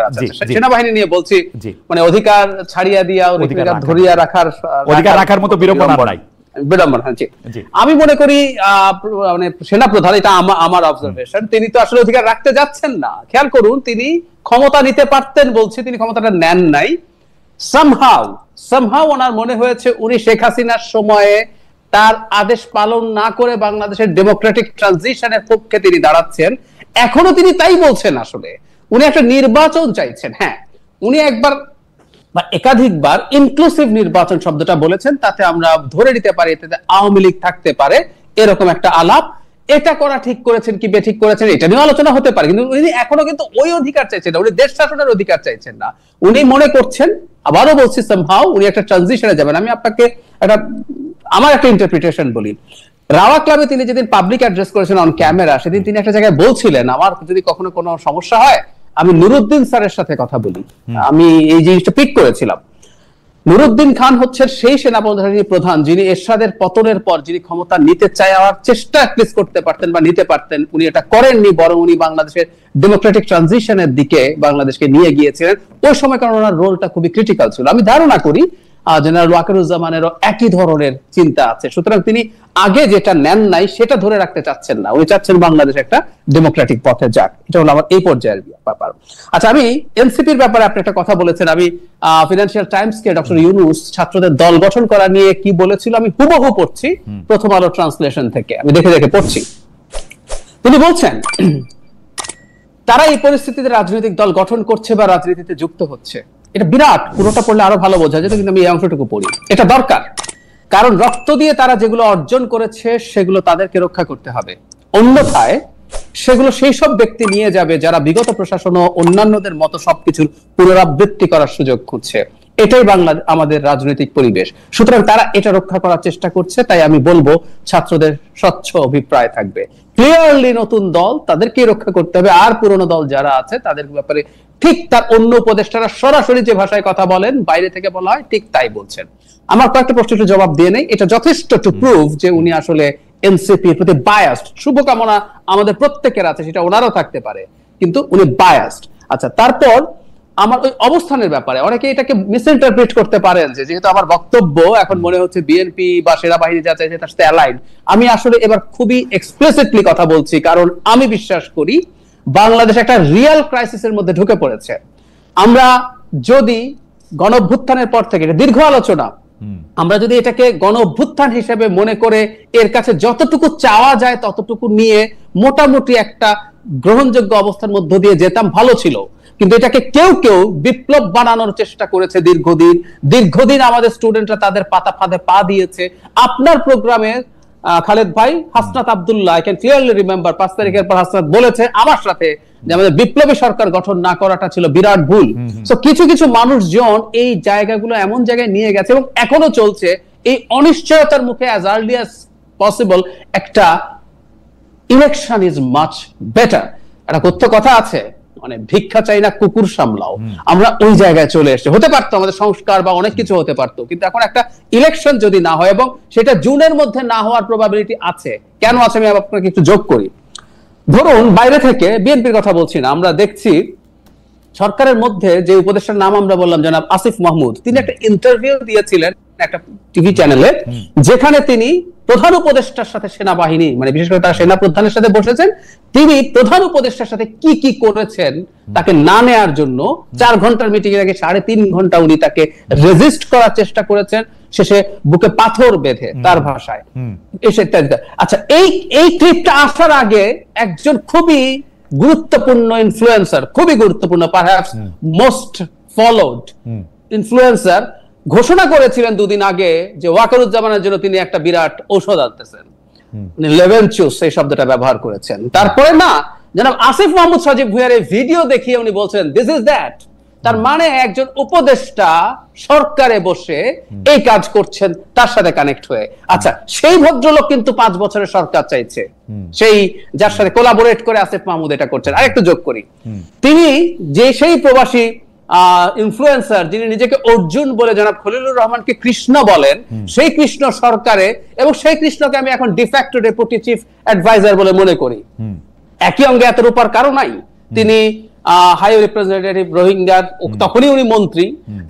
আছে। সেনাবাহিনী নিয়ে বলছি, মানে অধিকার ছাড়িয়ে দিয়া অধিকার ধরিয়া রাখার মতো বিড়ম্বনা। আমি মনে করি মানে সেনাপ্রধান, এটা আমার অবজারভেশন, তিনি তো আসলে অধিকার রাখতে যাচ্ছেন না। খেয়াল করুন, তিনি ক্ষমতা নিতে পারতেন বলছি, তিনি ক্ষমতাটা নেন নাই। সামহাউ ওনার মনে হয়েছে উনি শেখ হাসিনার সময়ে তার আদেশ পালন না করে বাংলাদেশের ডেমোক্রেটিক ট্রানজিশনের পক্ষে তিনি দাঁড়াচ্ছেন। এখনো তিনি তাই বলছেন। আসলে উনি একটা নির্বাচন চাইছেন। হ্যাঁ, উনি একবার বা একাধিকবার ইনক্লুসিভ নির্বাচন শব্দটা বলেছেন, তাতে আমরা ধরে নিতে পারি এতে আওয়ামী লীগ থাকতে পারে, এরকম একটা আলাপ। এটা করা ঠিক করেছেন কি বেঠিক করেছেন এটা নিয়ে আলোচনা হতে পারে, কিন্তু উনি এখনো কিন্তু ওই অধিকার চাইছেন না, উনি দেশ শাসনের অধিকার চাইছেন না। উনি মনে করছেন, আবারও বলছি, সামহাউ উনি একটা ট্রানজিশনে যাবেন। আমি আপনাকে আমার একটা ইন্টারপ্রিটেশন বলি। রাওয়া ক্লাবে তিনি যেদিন পাবলিক অ্যাড্রেস করেছেন অন ক্যামেরা, সেদিন তিনি একটা জায়গায় বলছিলেন, আমার যদি কখনো কোনো সমস্যা হয় আমি নুরুদ্দিন স্যারের সাথে কথা বলি। আমি এই জিনিসটা পিক করেছিলাম। নুরুদ্দিন খান হচ্ছেন সেই সেনাবাহিনী প্রধান যিনি এরশাদের পতনের পর যিনি ক্ষমতা নিতে চাওয়ার চেষ্টা অ্যাটলিস্ট করতে পারতেন বা নিতে পারতেন, উনি এটা করেননি, বরং উনি বাংলাদেশের ডেমোক্রেটিক ট্রানজিশনের দিকে বাংলাদেশকে নিয়ে গিয়েছিলেন ওই সময়, কারণ ওনার রোলটা খুবই ক্রিটিক্যাল ছিল। আমি ধারণা করি জেনারেল ওয়াকারুজ্জামানেরও একই ধরনের চিন্তা আছে। সুতরাং তিনি আগে যেটা নেন নাই সেটা ধরে রাখতে চাচ্ছেন না, উনি চাচ্ছেন বাংলাদেশ একটা ডেমোক্রেটিক পথে যাক। এটা হলো আমার এই পর্যায়ের ব্যাপার। আচ্ছা, আমি এনসিপির ব্যাপারে আপনি একটা কথা বলেছেন। আমি ফিনান্সিয়াল টাইমসকে ডক্টর ইউনূস ছাত্রদের দল গঠন করা নিয়ে কি বলেছিল আমি হুবহু পড়ছি প্রথম আলো ট্রান্সলেশন থেকে, আমি দেখে দেখে পড়ছি। তিনি বলছেন, তারা এই পরিস্থিতিতে রাজনৈতিক দল গঠন করছে বা রাজনীতিতে যুক্ত হচ্ছে। এটা বিরাট, পুরোটা পড়লে আরো ভালো বোঝা যেত, কিন্তু আমি এই অংশটুকু পড়ি। এটা দরকার, কারণ রক্ত দিয়ে তারা যেগুলো অর্জন করেছে সেগুলো তাদেরকে রক্ষা করতে হবে, অন্যথায় সেগুলো সেই সব ব্যক্তি নিয়ে যাবে যারা বিগত প্রশাসন ও অন্যান্যদের মতো সবকিছুর পুনরাবৃত্তি করার সুযোগ খুঁজছে। এটাই আমাদের রাজনৈতিক পরিবেশ। সুতরাং তারা এটা রক্ষা করার চেষ্টা করছে। তাই আমি বলবো ছাত্রদের স্বচ্ছ অভিপ্রায় থাকবে, ক্লিয়ারলি নতুন দল তাদেরকে রক্ষা করতে হবে, আর পুরনো দল যারা আছে তাদের ব্যাপারে ঠিক তার অন্য উপদেষ্টারা সরাসরি যে ভাষায় কথা বলেন, বাইরে থেকে বলা হয়, ঠিক তাই বলছেন। আমার কয়েকটা প্রশ্নের জবাব দিয়ে নেই। এটা যথেষ্ট টু প্রুভ যে উনি আসলে এনসিপির প্রতি বায়াসড। শুভকামনা আমাদের প্রত্যেকের আছে, সেটা ওনারও থাকতে পারে, কিন্তু উনি বায়াসড। আচ্ছা, তারপর আমার ওই অবস্থানের ব্যাপারে অনেকে এটাকে মিসইন্টারপ্রিট করতে পারেন যে যেহেতু আমার বক্তব্য এখন মনে হচ্ছে বিএনপি বা সেনাবাহিনী যা চাইছে তার সাথে অ্যালাইন। আমি আসলে এবার খুবই এক্সপ্লিসিটলি কথা বলছি, কারণ আমি বিশ্বাস করি বাংলাদেশ একটা রিয়েল ক্রাইসিসের মধ্যে ঢুকে পড়েছে। আমরা যদি গণ অভ্যুত্থানের পর থেকে, এটা দীর্ঘ আলোচনা, আমরা যদি এটাকে গণ অভ্যুত্থান হিসেবে মনে করে এর কাছে যতটুকু চাওয়া যায় ততটুকু নিয়ে মোটামুটি একটা গ্রহণযোগ্য অবস্থার মধ্য দিয়ে যেতাম, ভালো ছিল। কিন্তু এটাকে কেউ কেউ বিপ্লব বানানোর চেষ্টা করেছে দীর্ঘদিন আমাদের স্টুডেন্টরা তাদের পাতা ফাঁদে পা দিয়েছে। আপনার প্রোগ্রামে খালেদ ভাই, Hasnat Abdullah, I can clearly remember 5 তারিখের পর হাসনাত বলেছে আমার সাথে যে আমাদের বিপ্লবী সরকার গঠন না করাটা ছিল বিরাট ভুল। সো কিছু কিছু মানুষজন এই জায়গাগুলো এমন জায়গায় নিয়ে গেছে এবং এখনো চলছে। এই অনিশ্চয়তার মুখে অ্যাজ আর্লি অ্যাজ পসিবল একটা ইলেকশন ইজ মাচ বেটার। একটা কথা আছে, মানে ভিক্ষা চাই না কুকুর সামলাও। আমরা ওই জায়গায় চলে এসেছি। হতে পারতো আমাদের সংস্কার বা অনেক কিছু হতে পারতো, কিন্তু এখন একটা ইলেকশন যদি না হয় এবং সেটা জুনের মধ্যে না হওয়ার প্রবাবিলিটি আছে। কেন আছে আমি আপনাকে একটু যোগ করি। ধরুন বাইরে থেকে বিএনপির কথা বলছি না, আমরা দেখছি সরকারের মধ্যে যে উপদেষ্টার নাম আমরা বললাম জনাব আসিফ মাহমুদ, তিনি একটা ইন্টারভিউ দিয়েছিলেন একটা টিভি চ্যানেলে, যেখানে তিনি প্রধান উপদেষ্টার সাথে সেনাবাহিনী, মানে বিশেষ করে তার সেনা প্রধানের সাথে বসেছেন। তিনি প্রধান উপদেষ্টার সাথে কি কি করেছেন তাকে না নেয়ার জন্য 4 ঘন্টার মিটিং এর আগে 3.5 ঘন্টা উনি তাকে রেজিস্ট করার চেষ্টা করেছেন, শেষে বুকে পাথর বেঁধে তার ভাষায় এসে। আচ্ছা, এই ক্লিপটা আসার আগে একজন খুবই গুরুত্বপূর্ণ ইনফ্লুয়েন্সার, খুবই গুরুত্বপূর্ণ, পারহ্যাপস মোস্ট ফলোড ইনফ্লুয়েন্সার ঘোষণা করেছিলেন 2 দিন আগে যে ওয়াকারুজ্জামানের জন্য তিনি একটা বিরাট ঔষধ আনতেছেন। লেভেনচুস এই শব্দটা ব্যবহার করেছেন। তারপরে না জনাব আসিফ মাহমুদ সজীব ভুঁইয়ার এই ভিডিও দেখিয়ে উনি বলছেন দিস ইজ দ্যাট। তার মানে একজন উপদেষ্টা সরকারে বসে এই কাজ করছেন তার সাথে কানেক্ট হয়ে। আচ্ছা, সেই ভদ্রলোক কিন্তু 5 বছরের সরকার চাইছে, সেই যার সাথে কোলাবোরেট করে আসিফ মাহমুদ এটা করছেন। আরেকটু যোগ করি, তিনি যে সেই প্রবাসী ইনফ্লুয়েন্সার যিনি নিজেকে অর্জুন বলে জনাব খলিলুর রহমানকে কৃষ্ণ বলেন, সেই কৃষ্ণ সরকারে, এবং সেই কৃষ্ণকে আমি এখন ডিফ্যাক্টো ডেপুটি চিফ অ্যাডভাইজার বলে মনে করি। একই অঙ্গে এত রূপার কারণ নাই। তিনি হাই রিপ্রেজেন্টেটিভ রোহিঙ্গার, তখনই উনি মন্ত্রী,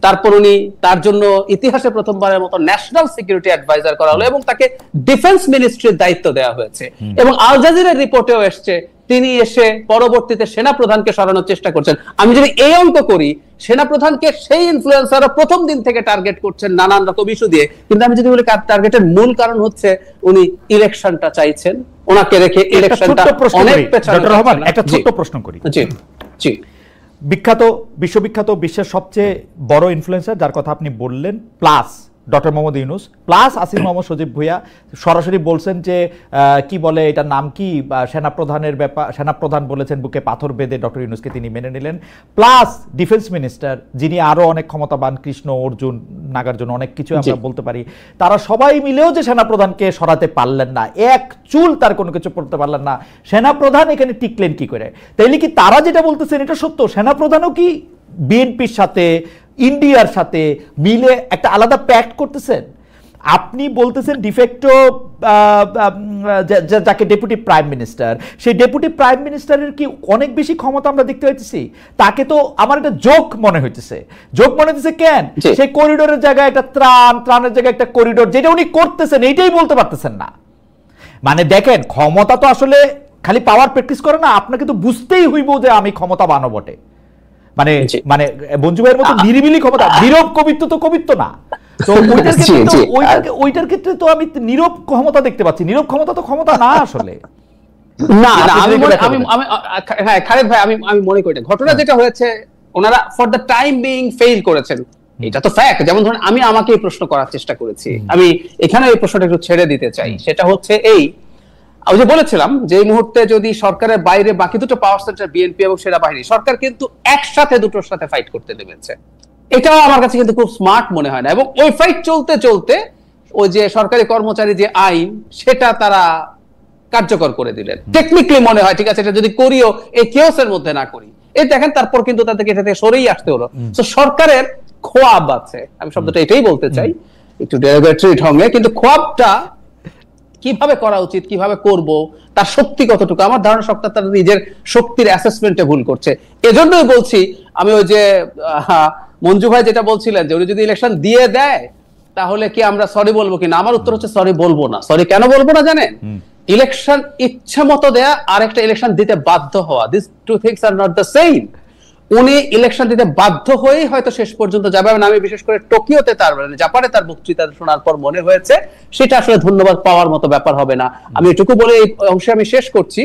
তারপর উনি তার জন্য ইতিহাসে প্রথমবারের মতো ন্যাশনাল সিকিউরিটি অ্যাডভাইজার করা হলো এবং তাকে ডিফেন্স মিনিস্ট্রির দায়িত্ব দেওয়া হয়েছে। এবং আল জাজিরার রিপোর্টেও এসছে তিনি এসে পরবর্তীতে সেনাপ্রধানকে সরানোর চেষ্টা করছেন। আমি যদি এই অঙ্ক করি, সেনাপ্রধানকে সেই ইনফ্লুয়েন্সাররা প্রথম দিন থেকে টার্গেট করছেন নানান রকম ইস্যু দিয়ে, কিন্তু আমি যদি বলি টার্গেটের মূল কারণ হচ্ছে উনি ইলেকশনটা চাইছেন, ওনাকে রেখে ইলেকশনটা অনেক পেছনে। ডক্টর রহমান, একটা ছোট্ট প্রশ্ন করি। জি জি। বিশ্ববিখ্যাত বিশ্বের সবচেয়ে বড় ইনফ্লুয়েন্সার যার কথা আপনি বললেন, plus doctor Mohammad Yunus, plus Asif Mohammad Sajib Bhuiyan সরাসরি বলছেন যে কি বলে এটার নাম কি, সেনাপ্রধানের ব্যাপার, সেনাপ্রধান বলেছেন বুকে পাথর বেঁধে ডক্টর ইউনূসকে তিনি মেনে নিলেন, প্লাস ডিফেন্স মিনিস্টার যিনি আরো অনেক ক্ষমতাবান, কৃষ্ণ অর্জুন নাগার্জুন, অনেক কিছু আমরা বলতে পারি, তারা সবাই মিলেও যে সেনাপ্রধানকে সরাতে পারলেন না, এক চুল তার কোনো কিছু করতে পারলেন না, সেনাপ্রধান এখানে টিকলেন কি করে? তাইলে কি তারা যেটা বলতেছেন এটা সত্য? সেনাপ্রধানও কি বিএনপির সাথে, ইন্ডিয়ার সাথে মিলে একটা আলাদা প্যাক্ট করতেছেন? আপনি বলতেছেন ডিফেক্টো যাকে ডেপুটি প্রাইম মিনিস্টার, সেই ডেপুটি প্রাইম মিনিস্টারের কি অনেক বেশি ক্ষমতা আমরা দেখতে পাইতেছি? তাকে তো আমার এটা জোক মনে হইতেছে। জোক মনে হইতেছে কেন? সেই করিডোরের জায়গায় একটা ত্রাণের জায়গায় একটা করিডোর, যেটা উনি করতেছেন এইটাই বলতে পারতেছেন না। মানে দেখেন, ক্ষমতা তো আসলে খালি পাওয়ার প্র্যাকটিস করে না, আপনাকে তো বুঝতেই হইব যে আমি ক্ষমতা বানো বটে। মানে মানে মঞ্জু ভাইয়ের মতো নিরিবিলি ক্ষমতা, নীরব কবিত্ব তো কবিত্ব না। তো ওইটার ক্ষেত্রে তো আমি নীরব ক্ষমতা দেখতে পাচ্ছি। নীরব ক্ষমতা তো ক্ষমতা না আসলে। না হ্যাঁ খালেদ ভাই, আমি মনে করি ঘটনা যেটা হয়েছে, ওনারা for the time being fail করেছেন, এটা তো ফ্যাক্ট। যেমন ধরুন আমি আমাকে এই প্রশ্ন করার চেষ্টা করেছি, আমি এখানে এই প্রশ্নটা একটু ছেড়ে দিতে চাই। সেটা হচ্ছে এই, আমি যে বলেছিলাম যে এই মুহূর্তে যদি সরকারের বাইরে বাকি দুটো পাওয়ার সেন্টার বিএনপি এবং সেনাবাহিনী, সরকার কিন্তু একসাথে দুটোর সাথে ফাইট করতে নেমেছে, এটাও আমার কাছে কিন্তু খুব স্মার্ট মনে হয় না। এবং ওই ফাইট চলতে চলতে ওই যে সরকারি কর্মচারী যে আইন, সেটা তারা কার্যকর করে দিলেন। টেকনিক্যালি মনে হয় ঠিক আছে, এটা যদি করিও এই কেওসের মধ্যে না করি, এই দেখেন তারপর কিন্তু তাদেরকে এটা থেকে সরেই আসতে হলো। তো সরকারের খোয়াব আছে, আমি শব্দটা এটাই বলতে চাই একটু ডেরিভেটরি ঢঙে, কিন্তু খোয়াবটা কিভাবে করা উচিত, কিভাবে করব, তার শক্তি কতটুকু, আমার ধারণা সরকার তার নিজের শক্তির অ্যাসেসমেন্টে ভুল করছে। এজন্যই বলছি আমি, ওই যে মঞ্জু ভাই যেটা বলছিলেন যে উনি যদি ইলেকশন দিয়ে দেয় তাহলে কি আমরা সরি বলবো কিনা, আমার উত্তর হচ্ছে সরি বলবো না। সরি কেন বলবো না জানেন? ইলেকশন ইচ্ছা মতো দেয়া আর একটা ইলেকশন দিতে বাধ্য হওয়া, this two things are not the same. উনি ইলেকশন দিতে বাধ্য হয়েই হয়তো শেষ পর্যন্ত যাবে। আমি বিশেষ করে টোকিওতে তার জাপানে তার বক্তৃতা শোনার পর মনে হয়েছে সেটা আসলে ধন্যবাদ পাওয়ার মতো ব্যাপার হবে না। আমি এটুকু বলে এই অংশে আমি শেষ করছি।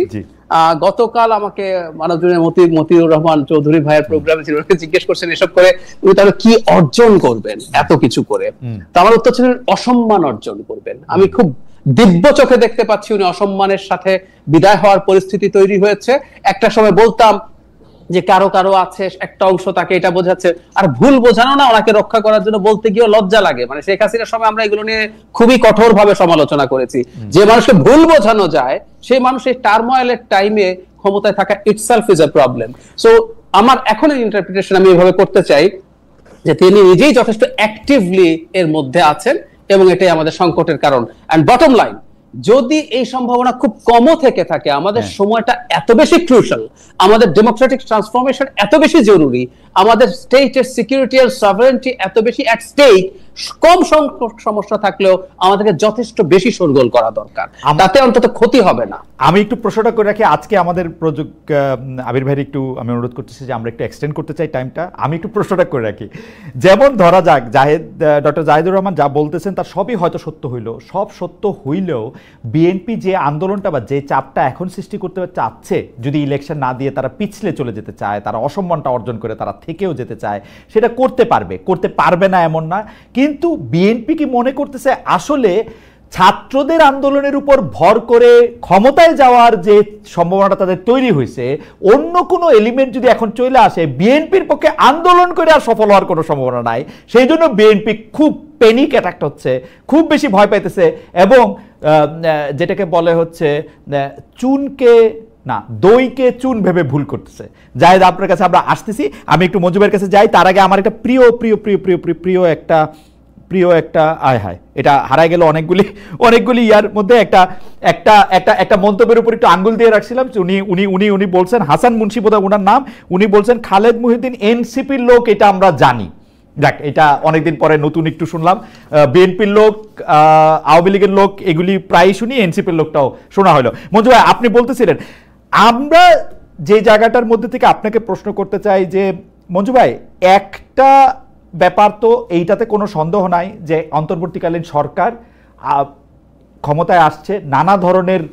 গতকাল আমাকে মানবজমিনের মতিউর রহমান চৌধুরী ভাইয়ের প্রোগ্রামে ছিল, জিজ্ঞেস করছেন এসব করে উনি তাহলে কি অর্জন করবেন এত কিছু করে। তো আমার উত্তর ছিল অসম্মান অর্জন করবেন। আমি খুব দিব্য চোখে দেখতে পাচ্ছি উনি অসম্মানের সাথে বিদায় হওয়ার পরিস্থিতি তৈরি হয়েছে। একটা সময় বলতাম যে কারো কারো আছে একটা অংশ তাকে এটা বোঝাচ্ছে, আর ভুল বোঝানো না, ওনাকে রক্ষা করার জন্য বলতে গিয়ে লজ্জা লাগে। মানে শেখ হাসিনার সময় আমরা এগুলো নিয়ে খুবই কঠোর ভাবে সমালোচনা করেছি, যে মানুষকে ভুল বোঝানো যায় সেই মানুষ এই টার্মোয়েলের টাইমে ক্ষমতায় থাকা itself is a problem. So আমার এখন ইন্টারপ্রিটেশন আমি এইভাবে করতে চাই যে তিনি নিজেই যথেষ্ট অ্যাক্টিভলি এর মধ্যে আছেন এবং এটাই আমাদের সংকটের কারণ। এন্ড বটম লাইন, যদি এই সম্ভাবনা খুব কমও থেকে থাকে, আমাদের সময়টা এত বেশি ক্রুশাল, আমাদের ডেমোক্রেটিক ট্রান্সফরমেশন এত বেশি জরুরি, আমাদের স্টেটের সিকিউরিটি আর সভারেন্টি এত বেশি অ্যাট স্টেক, কম সংখ্যক সমস্যা থাকলেও আমাদেরকে যথেষ্ট বেশি শোরগোল করা দরকার, তাতে অন্তত ক্ষতি হবে না। আমি একটু প্রশ্নটা করে রাখি, আজকে আমাদের আবির ভাইয়ের একটু আমি অনুরোধ করতেছি যে আমরা একটু এক্সটেন্ড করতে চাই টাইমটা। আমি একটু প্রশ্নটা করে রাখি, যেমন ধরা যাক ডক্টর জাহিদুর রহমান যা বলতেছেন তার সবই হয়তো সত্য হইল, সব সত্য হইলেও বিএনপি যে আন্দোলনটা বা যে চাপটা এখন সৃষ্টি করতে চাচ্ছে, যদি ইলেকশন না দিয়ে তারা পিছলে চলে যেতে চায়, তারা অসম্মানটা অর্জন করে তারা থেকেও যেতে চায়, সেটা করতে পারবে না এমন না। কিন্তু বিএনপি কি মনে করতেছে আসলে ছাত্রদের আন্দোলনের উপর ভর করে ক্ষমতায় যাওয়ার যে সম্ভাবনাটা তাদের তৈরি হয়েছে, অন্য কোনো এলিমেন্ট যদি এখন চলে আসে, বিএনপির পক্ষে আন্দোলন করে আর সফল হওয়ার কোনো সম্ভাবনা নাই। সেই জন্য বিএনপি খুব প্যানিক অ্যাটাক হচ্ছে, খুব বেশি ভয় পাইতেছে এবং যেটাকে বলে হচ্ছে চুনকে না দইকে চুন ভেবে ভুল করতেছে। জায়েদ, আপনার কাছে আমরা আসতেছি, আমি একটু মঞ্জু ভাইয়ের কাছে যাই। তার আগে আমার একটা প্রিয় প্রিয় প্রিয় প্রিয় প্রিয় প্রিয় একটা প্রিয় একটা আয় হায়, এটা হারায় গেল অনেকগুলি ইয়ার মধ্যে একটা একটা একটা একটা মন্তব্যের উপর একটু আঙ্গুল দিয়ে রাখছিলাম। উনি উনি উনি উনি বলছেন, হাসান মুন্সি বোধহয় ওনার নাম, উনি বলছেন খালেদ মুহিউদ্দিন এনসিপির লোক, এটা আমরা জানি। দেখ, এটা অনেকদিন পরে নতুন একটু শুনলাম। বিএনপির লোক, আওয়ামী লীগের লোক, এগুলি প্রায় শুনি, এনসিপির লোকটাও শোনা হলো। মঞ্জু ভাই, আপনি বলতেছিলেন, আমরা যে জায়গাটার মধ্যে থেকে আপনাকে প্রশ্ন করতে চাই যে মঞ্জু ভাই, একটা ব্যাপার তো এইটাতে কোনো সন্দেহ নাই যে অন্তর্বর্তীকালীন সরকার ক্ষমতায় আসছে নানা ধরনের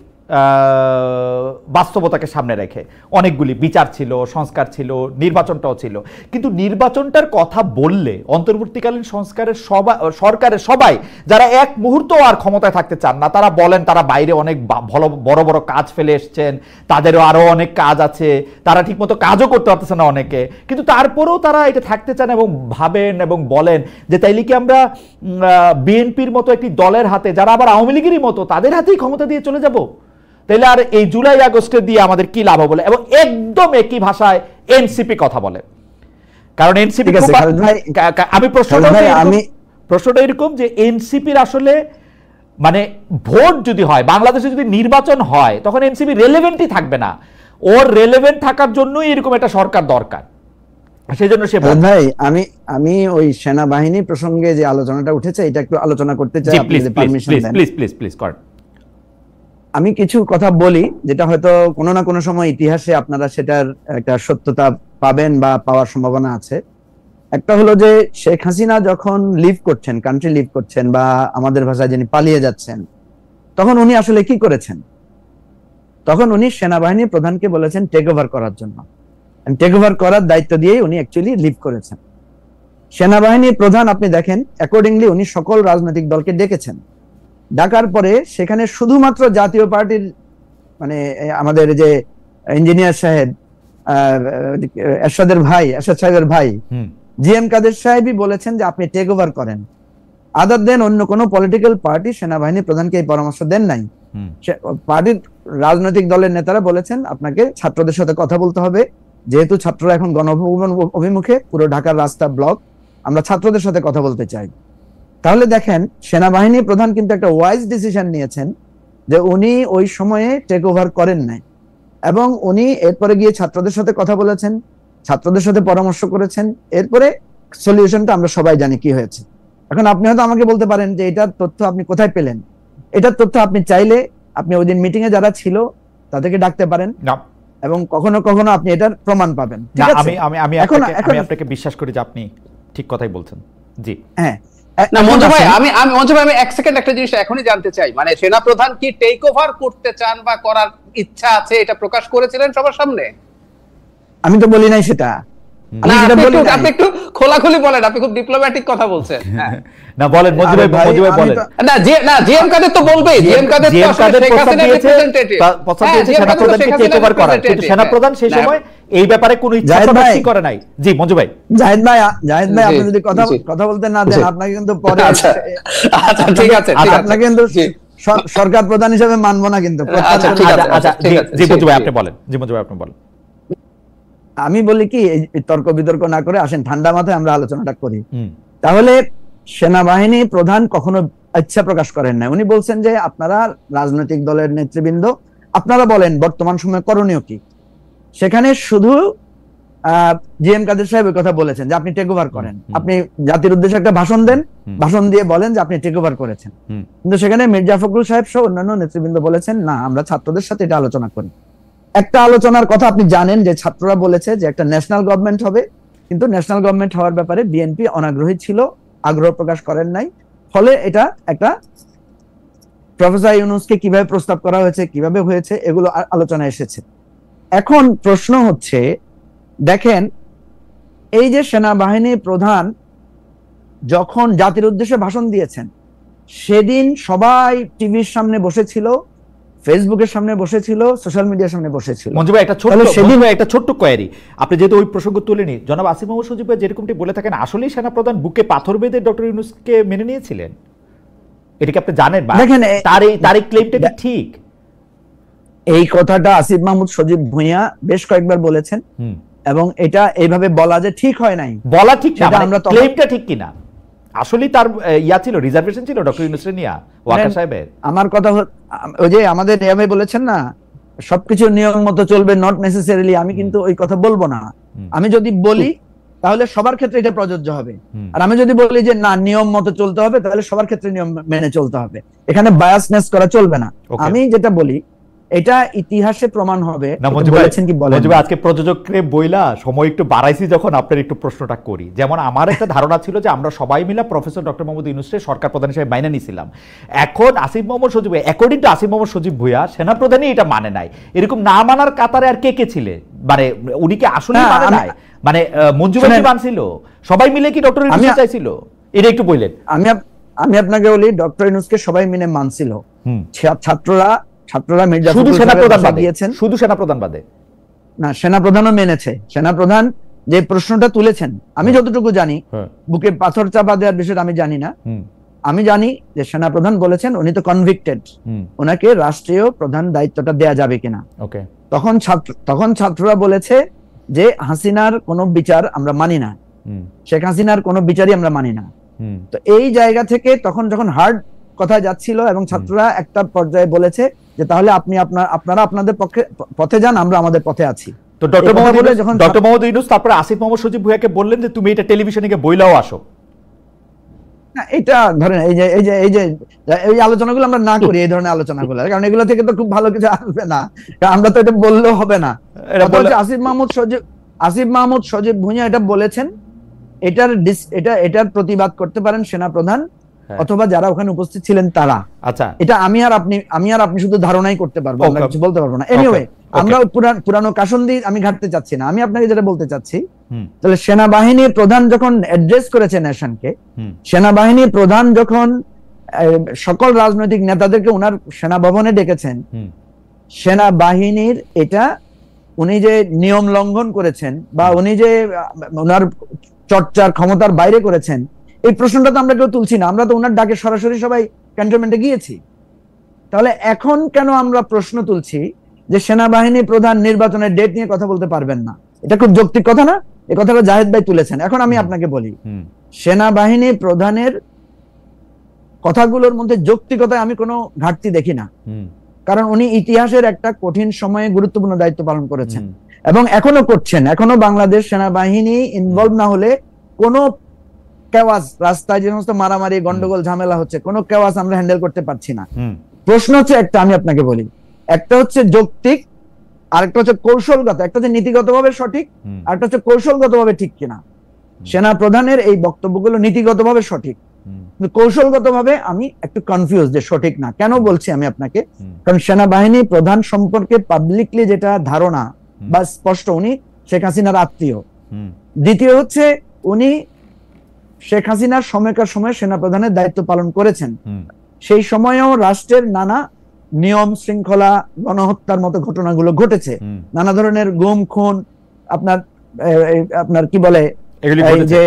বাস্তবতাকে সামনে রেখে। অনেকগুলি বিচার ছিল, সংস্কার ছিল, নির্বাচনটাও ছিল, কিন্তু নির্বাচনটার কথা বললে অন্তর্বর্তীকালীন সরকারের সবাই যারা এক মুহূর্ত আর ক্ষমতায় থাকতে চান না, তারা বলেন তারা বাইরে অনেক বড় বড় কাজ ফেলে এসছেন, তাদেরও আরো অনেক কাজ আছে, তারা ঠিকমতো কাজও করতে পারতেছে না অনেকে, কিন্তু তারপরেও তারা এটা থাকতে চান এবং ভাবেন এবং বলেন যে তাইলে কি আমরা বিএনপির মতো একটি দলের হাতে, যারা আবার আওয়ামী লীগেরই মতো, তাদের হাতেই ক্ষমতা দিয়ে চলে যাব? তাহলে আর এই জুলাই আগস্টে দিয়ে আমাদের কি লাভ বলে? এবং একদম একই ভাষায় এনসিপি কথা বলে। কারণ এনসিপি, আমি প্রশ্নটা এরকম যে এনসিপির আসলে মানে ভোট যদি হয়, বাংলাদেশে যদি নির্বাচন হয়, তখন এনসিপি রেলেভেন্টই থাকবে না। ওর রেলেভেন্ট থাকার জন্যই এরকম একটা সরকার দরকার। সেই জন্য সে ভাই, আমি ওই সেনাবাহিনী প্রসঙ্গে যে আলোচনাটা উঠেছে এটা একটু আলোচনা করতে চাই, আপনি যদি পারমিশন দেন। প্লিজ করেন। আমি কিছু কথা বলি যেটা হয়তো কোনো না কোনো সময় ইতিহাসে আপনারা সেটার একটা সত্যতা পাবেন বা পাওয়ার সম্ভাবনা আছে। একটা হলো যে শেখ হাসিনা যখন কান্ট্রি লিভ করছেন বা আমাদের ভাষায় যিনি পালিয়ে যাচ্ছেন, তখন উনি আসলে কি করেছেন? তখন উনি সেনাবাহিনী প্রধানকে বলেছেন টেক ওভার করার জন্য। টেক ওভার করার দায়িত্ব দিয়েই উনি অ্যাকচুয়ালি লিভ করেছেন। সেনাবাহিনীর প্রধান আপনি দেখেন, অ্যাকর্ডিংলি উনি সকল রাজনৈতিক দলকে ডেকেছেন। ডাকার পরে সেখানে শুধুমাত্র জাতীয় পার্টির মানে আমাদের যে ইঞ্জিনিয়ার সাহেব, এরশাদ সাহেবের ভাই জিএম কাদের সাহেবই বলেছেন যে আপনি টেক ওভার করেন। আদার দেন অন্য কোনো পলিটিক্যাল পার্টি সেনাবাহিনী প্রধানকে এই পরামর্শ দেন নাই। পার্টির রাজনৈতিক দলের নেতারা বলেছেন আপনাকে ছাত্রদের সাথে কথা বলতে হবে, যেহেতু ছাত্ররা এখন গণভবন অভিমুখে, পুরো ঢাকার রাস্তা ব্লক, আমরা ছাত্রদের সাথে কথা বলতে চাই। তাহলে দেখেন, সেনাবাহিনী প্রধান কিন্তু একটা ওয়াইজ ডিসিশন নিয়েছেন যে উনি ওই সময়ে টেক ওভার করেন নাই, এবং উনি এরপরে গিয়ে ছাত্রদের সাথে কথা বলেছেন, ছাত্রদের সাথে পরামর্শ করেছেন। এরপরে সলিউশনটা আমরা সবাই জানি কি হয়েছে। এখন আপনি হয়তো আমাকে বলতে পারেন যে এটার তথ্য আপনি কোথায় পেলেন? এটার তথ্য আপনি চাইলে আপনি ওই দিন মিটিং এ যারা ছিল তাদেরকে ডাকতে পারেন, এবং কখনো কখনো আপনি এটার প্রমাণ পাবেন। আমি আপনাকে বিশ্বাস করি যে আপনি ঠিক কথাই বলছেন। জি হ্যাঁ, না মঞ্জু ভাই, আমি এক সেকেন্ড একটা জিনিস এখনই জানতে চাই, মানে সেনা প্রধান কি টেক ওভার করতে চান বা করার ইচ্ছা আছে এটা প্রকাশ করেছিলেন সবার সামনে? আমি তো বলি নাই সেটা। আপনি একটু খোলাখুলি বলেন, আপনি খুব ডিপ্লোম্যাটিক কথা বলছেন। না বলেন মঞ্জু ভাই বলেন। না জিএম কাদের তো বলবেই, জিএম কাদের তো আসলে শেখ হাসিনার রিপ্রেজেন্টেটিভ, সেনা প্রধানকে টেক ওভার করার, কিন্তু সেনা প্রধান সেই সময় এই ব্যাপারে কোনো ইচ্ছা প্রকাশ করে নাই। জি মঞ্জু ভাই। জাহিদ ভাই আপনি যদি কথা বলতে না দেন, আপনাকে কিন্তু পরে আচ্ছা ঠিক আছে, আপনাকে কিন্তু সরকার প্রধান হিসেবে মানবো না কিন্তু। আচ্ছা জি মঞ্জু ভাই আপনি বলেন। জি মঞ্জু ভাই আপনি বলেন। আমি বলি কি, তর্ক বিতর্ক না করে আসেন ঠান্ডা মাথায় আমরা আলোচনাটা করি। তাহলে সেনাবাহিনী প্রধান কখনো ইচ্ছা প্রকাশ করেন না। উনি বলছেন যে আপনারা রাজনৈতিক দলের নেতৃবৃন্দ, আপনারা বলেন বর্তমান সময়ে করণীয় কি। সেখানে শুধু জিএম কাদের সাহেব এই কথা বলেছেন যে আপনি টেক ওভার করেন, আপনি জাতির উদ্দেশ্যে একটা ভাষণ দেন, ভাষণ দিয়ে বলেন যে আপনি টেক ওভার করেছেন। কিন্তু সেখানে মির্জা ফখরুল সাহেব সহ অন্যান্য নেতৃবৃন্দ বলেছেন না, আমরা ছাত্রদের সাথে এটা আলোচনা করি। একটা আলোচনার কথা আপনি জানেন যে ছাত্ররা বলেছে যে একটা ন্যাশনাল গভর্নমেন্ট হবে, কিন্তু ন্যাশনাল গভর্নমেন্ট হওয়ার ব্যাপারে বিএনপি অনাগ্রহী ছিল, আগ্রহ প্রকাশ করেন নাই। ফলে এটা একটা প্রফেসর ইউনূসকে কিভাবে প্রস্তাব করা হয়েছে, কিভাবে হয়েছে, এগুলো আলোচনা এসেছে। এখন প্রশ্ন হচ্ছে, দেখেন এই যে সেনাবাহিনী প্রধান যখন জাতির উদ্দেশ্যে ভাষণ দিয়েছেন, সেদিন সবাই টিভির সামনে বসেছিল, ফেসবুকের সামনে বসেছিল, সোশ্যাল মিডিয়ার সামনে বসেছিল। মঞ্জু ভাই একটা ছোট্ট কোয়েরি, আপনি যেহেতু ওই প্রসঙ্গ তুলেনি, জনাব আসিফ মাহমুদ সজীব ভাই যেরকমটি বলে থাকেন, আসলেই সেনাপ্রধান বুকে পাথর বেঁধে ডক্টর ইউনূসকে মেনে নিয়েছিলেন? এটা কি আপনি জানেন? দেখেন তার এই ক্লেমটা কি ঠিক? এই কথাটা আসিফ মাহমুদ সজীব ভুঁইয়া বেশ কয়েকবার বলেছেন, এবং এটা এইভাবে বলা যে ঠিক হয় নাই, বলা ঠিক না, আমরা ক্লেমটা ঠিক কিনা আসলেই তার ইয়া ছিল, রিজার্ভেশন ছিল ডক্টর ইউনূসের নিয়া ওয়াকার সাহেবের? আমার কথা ওই যে আমাদের নিয়মে বলেছেন না সবকিছু নিয়ম মতো চলবে, নট নেসেসারিলি, আমি কিন্তু ওই কথা বলবো না। আমি যদি বলি তাহলে সবার ক্ষেত্রে এটা প্রযোজ্য হবে, আর আমি যদি বলি যে না নিয়ম মতো চলতে হবে তাহলে সবার ক্ষেত্রে নিয়ম মেনে চলতে হবে। এখানে বায়াসনেস করা চলবে না। আমি যেটা বলি এটা ইতিহাসে প্রমাণ হবে। বলেছেন কি বলেন? আজকে প্রযোজককে বইলা সময় একটু বাড়াইছি যখন আপনার একটু প্রশ্নটা করি। যেমন আমার একটা ধারণা ছিল যে আমরা সবাই মিলে প্রফেসর ডক্টর মোহাম্মদ ইউনূসকে সরকার প্রধান হিসেবে মাইনে নিয়েছিলাম। এখন আসিফ মোহাম্মদ সজীব, অ্যাকর্ডিং টু আসিফ মোহাম্মদ সজীব ভুঁইয়া, সেনাপ্রধানই এটা মানে নাই। এরকম না মানার কাতারে আর কে কে ছিলে? মানে উনি কি আসলে মানে নাই? মানে মঞ্জু ভাই মানছিল, সবাই মিলে কি ডক্টর ইউনূস চাইছিল? এটা একটু বললেন। আমি আপনাকে বলি ডক্টর ইউনূসকে সবাই মিলে মানছিল। ছাত্ররা মির্জা শুধু সেনাপ্রধান বাদে, শুধু সেনাপ্রধান বাদে না, সেনাপ্রধানও মেনেছে। সেনাপ্রধান যে প্রশ্নটা তুলেছেন, আমি যতটুকু জানি, বুকে পাথর চাপা দেওয়ার বিষয়টা আমি জানি না, আমি জানি যে সেনাপ্রধান বলেছেন উনি তো কনভিক্টেড, ওনাকে রাষ্ট্রীয় প্রধান দায়িত্বটা দেয়া যাবে কিনা। তখন ছাত্ররা বলেছে যে হাসিনার কোনো বিচার আমরা মানি না, শেখ হাসিনার কোনো বিচারই আমরা মানি না। তো এই জায়গা থেকে তখন যখন হার্ড কথা যাচ্ছিল এবং ছাত্ররা একটা পর্যায়ে বলেছে যে তাহলে আপনারা আপনাদের পথে যান, আমরা আমাদের পথে আছি। তো ডক্টর মোহাম্মদ ইউনূস তারপরে আসিফ মোহাম্মদ সজীব ভুঁইয়াকে বললেন যে তুমি এটা টেলিভিশনে গিয়ে বইলাও আসো। না, এটা ধরেন এই আলোচনাগুলো আমরা না করি, এই ধরনের আলোচনাগুলো, কারণ এগুলো থেকে তো খুব ভালো কিছু আসবে না, আমরা তো এটা বললেও হবে না। আসিফ মাহমুদ সজীব ভুঁইয়া এটা বলেছেন, এটার প্রতিবাদ করতে পারেন সেনাপ্রধান অথবা যারা ওখানে উপস্থিত ছিলেন তারা। আচ্ছা, এটা আমি আর আপনি শুধু ধারণাই করতে পারবো, আমরা কিছু বলতে পারবো না। এনিওয়ে, আমরা পুরানো কাসন্দি আমি ঘাটতে চাচ্ছি না। আমি আপনাকে যেটা বলতে চাচ্ছি, তাহলে সেনাবাহিনীর প্রধান যখন অ্যাড্রেস করেছে নেশনকে, সেনাবাহিনীর প্রধান যখন সকল রাজনৈতিক নেতাদেরকে ওনার সেনা ভবনে ডেকেছেন, সেনাবাহিনীর এটা উনি যে নিয়ম লঙ্ঘন করেছেন বা উনি যে ওনার চর্চার ক্ষমতার বাইরে করেছেন, এই প্রশ্নটা তো আমরা কেউ তুলছি না। আমরা তো ওনার ডাকে সরাসরি সবাই ক্যান্টনমেন্টে গিয়েছি। তাহলে এখন কেন আমরা প্রশ্ন তুলছি যে সেনাবাহিনী প্রধান নির্বাচনের ডেট নিয়ে কথা বলতে পারবেন না? এটা খুব যৌক্তিক কথা না? এই কথাটা জাহেদ ভাই তুলেছেন। এখন আমি আপনাকে বলি, সেনাবাহিনী প্রধানের কথাগুলোর মধ্যে যৌক্তিকতায় আমি কোনো ঘাটতি দেখি না, কারণ উনি ইতিহাসের একটা কঠিন সময়ে গুরুত্বপূর্ণ দায়িত্ব পালন করেছেন এবং এখনো করছেন। এখনো বাংলাদেশ সেনাবাহিনী ইনভলভ না হলে কোনো কেওয়াস, রাস্তায় যে সমস্ত মারামারি গন্ডগোল ঝামেলা হচ্ছে, কোনো কেওয়াস আমরা হ্যান্ডেল করতে পারছি না। প্রশ্ন হচ্ছে একটা, আমি আপনাকে বলি, একটা হচ্ছে যৌক্তিক, আরেকটা হচ্ছে কৌশলগত। একটা হচ্ছে নীতিগতভাবে সঠিক, আরেকটা হচ্ছে কৌশলগতভাবে ঠিক কিনা। সেনা প্রধানের এই বক্তব্যগুলো নীতিগতভাবে সঠিক, কিন্তু কৌশলগতভাবে আমি একটু কনফিউজ যে সঠিক না। কেন বলছি আমি আপনাকে? কারণ সেনাবাহিনী প্রধান সম্পর্কে পাবলিকলি যেটা ধারণা বা স্পষ্ট, উনি শেখ হাসিনার আত্মীয়। দ্বিতীয় হচ্ছে উনি শেখ হাসিনার সময়কার সময় সেনাপ্রধানের দায়িত্ব পালন করেছেন। সেই সময়েও রাষ্ট্রের নানা নিয়ম শৃঙ্খলা, গণহত্যার মতো ঘটনাগুলো ঘটেছে, নানা ধরনের গুম খুন, আপনার কি বলে যে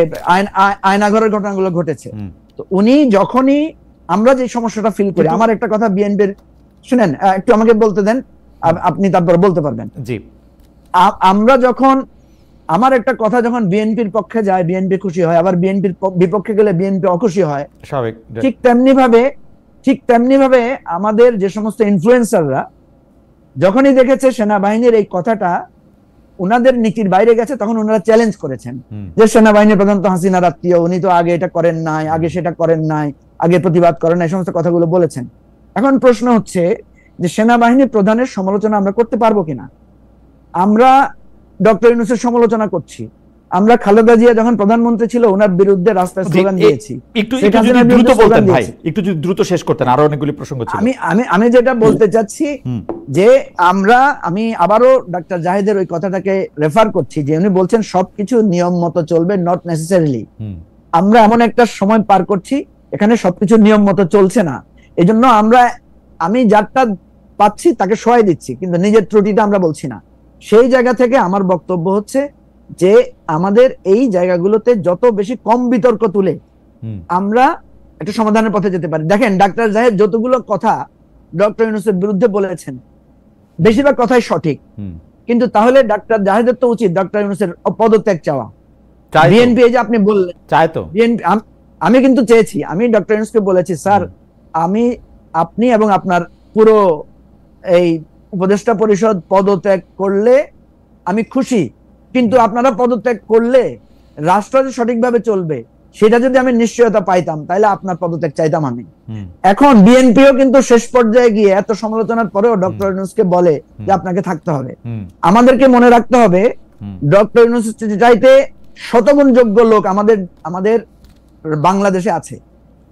আয়নাঘরের ঘটনাগুলো ঘটেছে। তো উনি যখনই, আমরা যে সমস্যাটা ফিল করি, আমার একটা কথা বিএনপির, শুনেন একটু আমাকে বলতে দেন, আপনি তারপর বলতে পারবেন। জি, আমরা যখন, আমার একটা কথা যখন বিএনপির পক্ষে যায় বিএনপি খুশি হয়, আবার বিএনপির বিপক্ষে গেলে বিএনপি অখুশি হয়। ঠিক তেমনি ভাবে আমাদের যে সমস্ত ইনফ্লুয়েন্সাররা যখনই দেখেছে সেনাবাহিনীর এই কথাটা উনাদের নীতির বাইরে গেছে, তখন ওনারা চ্যালেঞ্জ করেছেন যে সেনাবাহিনীর প্রধান তো হাসিনার আত্মীয়, উনি তো আগে এটা করেন নাই, আগে সেটা করেন নাই, আগে প্রতিবাদ করেন নাই, সমস্ত কথাগুলো বলেছেন। এখন প্রশ্ন হচ্ছে যে সেনাবাহিনীর প্রধানের সমালোচনা আমরা করতে পারবো কিনা? আমরা ডক্টর ইউনূসের সমালোচনা করছি, আমরা খালেদা জিয়া যখন প্রধানমন্ত্রী ছিল ওনার বিরুদ্ধে রাস্তায় স্লোগান দিয়েছি। একটু দ্রুত বলতেন ভাই, একটু দ্রুত শেষ করতেন, আরো অনেকগুলি প্রসঙ্গ ছিল। আমি যেটা বলতে চাচ্ছি যে আমি আবারও ডাক্তার জাহেদের ওই কথাটাকে রেফার করছি যে উনি বলছেন সবকিছু নিয়ম মতো চলবে, নট নেসেসারিলি। আমরা এমন একটা সময় পার করছি এখানে সবকিছু নিয়ম মতো চলছে না, এজন্য আমি যারটা পাচ্ছি তাকে সহায় দিচ্ছি, কিন্তু নিজের ত্রুটিটা আমরা বলছি না। সেই জায়গা থেকে আমার বক্তব্য হচ্ছে যে আমাদের এই জায়গাগুলোতে যত বেশি কম বিতর্ক তুলে আমরা একটা সমাধানের পথে যেতে পারি। দেখেন ডাক্তার জাহেদ যতগুলো কথা ডক্টর ইউনূসের বিরুদ্ধে বলেছেন, বেশিরভাগ কথাই সঠিক, কিন্তু তাহলে ডাক্তার জাহেদের তো উচিত ডক্টর ইউনূসের পদত্যাগ চাওয়া। বিএনপি, এই যে আপনি বললেন, চায় তো বিএনপি, আমি কিন্তু চেয়েছি, আমি ডক্টর ইউনূসকে বলেছি, স্যার আপনি এবং আপনার পুরো এই উপদেষ্টা পরিষদ পদত্যাগ করলে আমি খুশি, কিন্তু আপনারা পদত্যাগ করলে রাষ্ট্র যে সঠিকভাবে চলবে সেটা যদি আমি নিশ্চয়তা পাইতাম তাহলে আপনার পদত্যাগ চাইতাম আমি। এখন বিএনপিও কিন্তু শেষ পর্যায়ে গিয়ে এত সমালোচনার পরেও ডক্টর ইউনূসকে বলে যে আপনাকে থাকতে হবে। আমাদেরকে মনে রাখতে হবে ডক্টর ইউনূস চাইতে শতগুণ যোগ্য লোক আমাদের বাংলাদেশে আছে,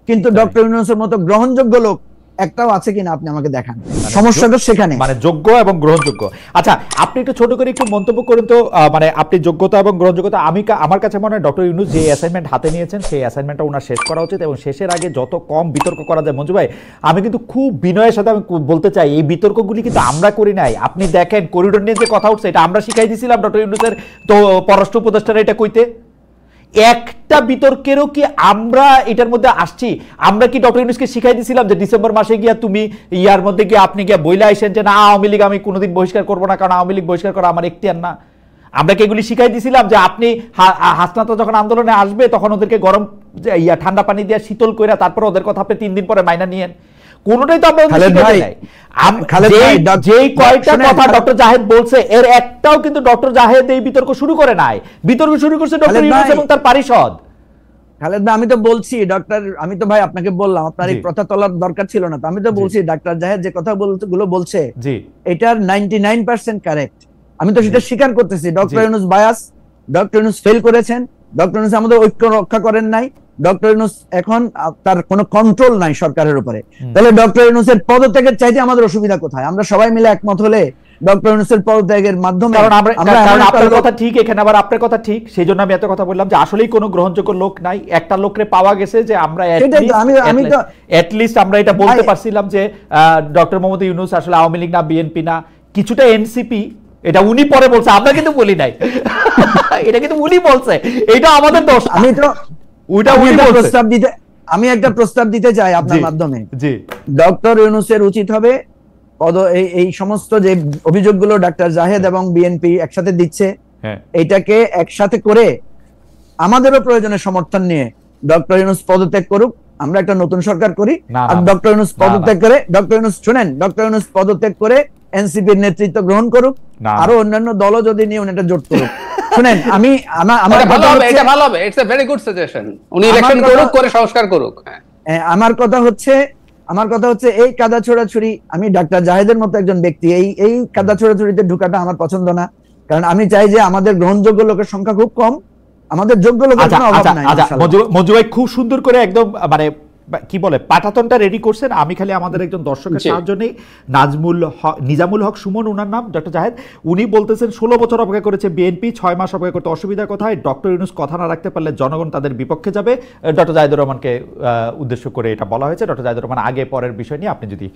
কিন্তু ডক্টর ইউনূসের মতো গ্রহণযোগ্য লোক একটাও আছে কিনা আপনি আমাকে দেখান। সমস্যাটা সেখানে, মানে যোগ্য এবং গ্রহণযোগ্য। আচ্ছা, আপনি একটু ছোট করে একটু মন্তব্য করেন তো, মানে আপনি যোগ্যতা এবং গ্রহণযোগ্যতা, আমার কাছে মনে হয় ডক্টর ইউনূস যে অ্যাসাইনমেন্ট হাতে নিয়েছেন সেই অ্যাসাইনমেন্টটা ওনার শেষ করা উচিত এবং শেষের আগে যত কম বিতর্ক করা যায়। মঞ্জু ভাই, আমি কিন্তু খুব বিনয়ের সাথে আমি বলতে চাই, এই বিতর্কগুলি কিন্তু আমরা করি নাই। আপনি দেখেন করিডোর নিয়ে যে কথা উঠছে, এটা আমরা শিখাই দিয়েছিলাম ডক্টর ইউনূসের তো পররাষ্ট্র উপদেষ্টারা এটা কইতে। একটা বিতর্কেরও কি আমরা এটার মধ্যে আসছি? আমরা কি ডক্টর ইউনূসকে শিখাই দিয়েছিলাম যে ডিসেম্বর মাসে গিয়া তুমি ইয়ার মধ্যে গিয়ে আপনি গিয়া বইলা আইসেন যে না আওয়ামী লীগ আমি কোনোদিন বহিষ্কার করবো না, কারণ আওয়ামী লীগ বহিষ্কার করা আমার এখতিয়ার না? আমরা কি এগুলি শিখাই দিয়েছিলাম যে আপনি হাসনাত যখন আন্দোলনে আসবে তখন ওদেরকে গরম ঠান্ডা পানি দিয়ে শীতল করে তারপর ওদের কথা আপনি 3 দিন পরে মাইনা নিয়েন? কোনটাই তো আমরা যেই কয়টা কথা ডক্টর জাহেদ বলছে এর একটাও কিন্তু ডক্টর জাহেদ এই বিতর্ক শুরু করে নাই। বিতর্ক শুরু করছে ডক্টর ইউনূস এবং তার পরিষদ। খালেদ ভাই, আমি তো বলছি আমি তো ভাই আপনাকে বললাম আপনার এই কথা তোলার দরকার ছিল না, তো আমি তো বলছি ডক্টর জাহেদ যে কথাগুলো বলছে এটার 99% কারেক্ট। আমি তো সেটা স্বীকার করতেছি। Doctor Yunus bias, doctor Yunus fail করেছেন, ডক্টর ইউনূস আমাদের ঐক্য রক্ষা করেন নাই, ডক্টর ইউনূস এখন তার কোনো কন্ট্রোল নাই সরকারের উপরে। তাহলে ডক্টর ইউনূসের পদত্যাগের চাইতে আমাদের অসুবিধা কোথায়? আমরা সবাই মিলে একমত হলে ডক্টর ইউনূসের পদত্যাগের মাধ্যমে, কারণ আপনার কথা ঠিক, এখানে আবার আপনার কথা ঠিক, সেই জন্য আমি এত কথা বললাম যে আসলেই কোনো গ্রহণযোগ্য লোক নাই। একটা লোকরে পাওয়া গেছে যে আমরা এটলিস্ট আমরা এটা বলতে পারছিলাম যে ডক্টর মোহাম্মদ ইউনূস আসলে আওয়ামী লীগ না বিএনপি না, কিছুটা এনসিপি, এটা উনি পরে বলছে, আমরা কিন্তু বলি নাই। এটা কিন্তু উনি বলছে, এটা আমাদের দোষ। আমি একটা প্রস্তাব দিতে চাই আপনার মাধ্যমে। ডক্টর ইউনূসের উচিত হবে এই সমস্ত যে অভিযোগগুলো ডক্টর জাহেদ এবং বিএনপি একসাথে দিচ্ছে, এটাকে একসাথে করে আমাদেরও প্রয়োজনে সমর্থন নিয়ে ডক্টর ইউনূস পদত্যাগ করুক, আমরা একটা নতুন সরকার করি। আর ডক্টর ইউনূস পদত্যাগ করে, ডক্টর ইউনূস শুনেন, ডক্টর ইউনূস পদত্যাগ করে এনসিপির নেতৃত্ব গ্রহণ করুক, আরো অন্যান্য দলও যদি নিয়ে উনি এটা জোট করুক। শুনেন, আমার ভালো হবে, এটা ভালো হবে, it's a very good suggestion. উনি ইলেকশন করুক, করে সংস্কার করুক। আমার কথা হচ্ছে এই কাদা ছোড়াছুড়ি, আমি ডাক্তার জাহেদের মতো একজন ব্যক্তি এই কাদা ছোড়াছুড়িতে ঢুকাটা আমার পছন্দ না, কারণ আমি চাই যে আমাদের গ্রহণযোগ্য লোকের সংখ্যা খুব কম, আমাদের যোগ্য লোকের কোনো অভাব নাই। মঞ্জু ভাই খুব সুন্দর করে একদম মানে কি বলে পাঠাতনটা রেডি করছেন। আমি খালি আমাদের একজন দর্শকের সাহায্য নেই, নিজামুল হক সুমন ওনার নাম, ডক্টর জাহেদ, উনি বলতেছেন 16 বছর অপেক্ষা করেছে বিএনপি, 6 মাস অপেক্ষা করতে অসুবিধা কোথায়? ডক্টর ইউনূস কথা না রাখতে পারলে জনগণ তাদের বিপক্ষে যাবে। ডক্টর জাহিদুর রহমানকে উদ্দেশ্য করে এটা বলা হয়েছে। ডক্টর জাহিদুর রহমান আগে পরের বিষয় নিয়ে আপনি যদি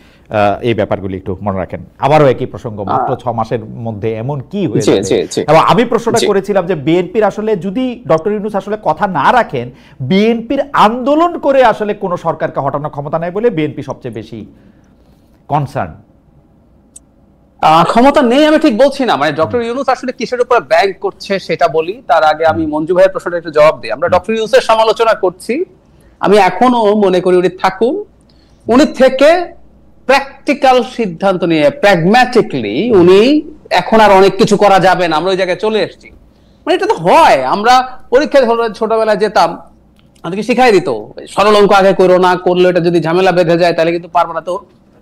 এই ব্যাপারগুলি একটু মনে রাখেন। আবারও একই প্রসঙ্গ, মাত্র 6 মাসের মধ্যে এমন কি হয়েছে? এবং আমি প্রশ্নটা করেছিলাম যে বিএনপির আসলে যদি ডক্টর ইউনূস আসলে কথা না রাখেন, বিএনপির আন্দোলন করে আসলে কোনো সরকারকে হটানোর ক্ষমতা নাই বলে বিএনপি সবচেয়ে বেশি কনসার্ন। ক্ষমতা নেই আমি ঠিক বলছি না, মানে ডক্টর ইউনূস আসলে কিসের উপর ব্যাংক করছে সেটা বলি, তার আগে আমি মঞ্জু ভাইয়ের প্রশ্নটা একটু জবাব দিই। আমরা ডক্টর ইউনূসের সমালোচনা করছি, আমি এখনো মনে করি উনি থাকুন, উনি থেকে প্র্যাকটিক্যাল সিদ্ধান্ত নিয়ে প্র্যাগম্যাটিকলি উনি এখন আর অনেক কিছু করা যাবে না, আমরা ওই জায়গায় চলে এসেছি। মানে এটা তো হয়, আমরা পরীক্ষায় ছোটবেলায় যেতাম, আমাদেরকে শিখাই দিত সরল অঙ্ক আগে করো না, করলে এটা যদি ঝামেলা বেঁধে যায় তাহলে কিন্তু পারবো না, তো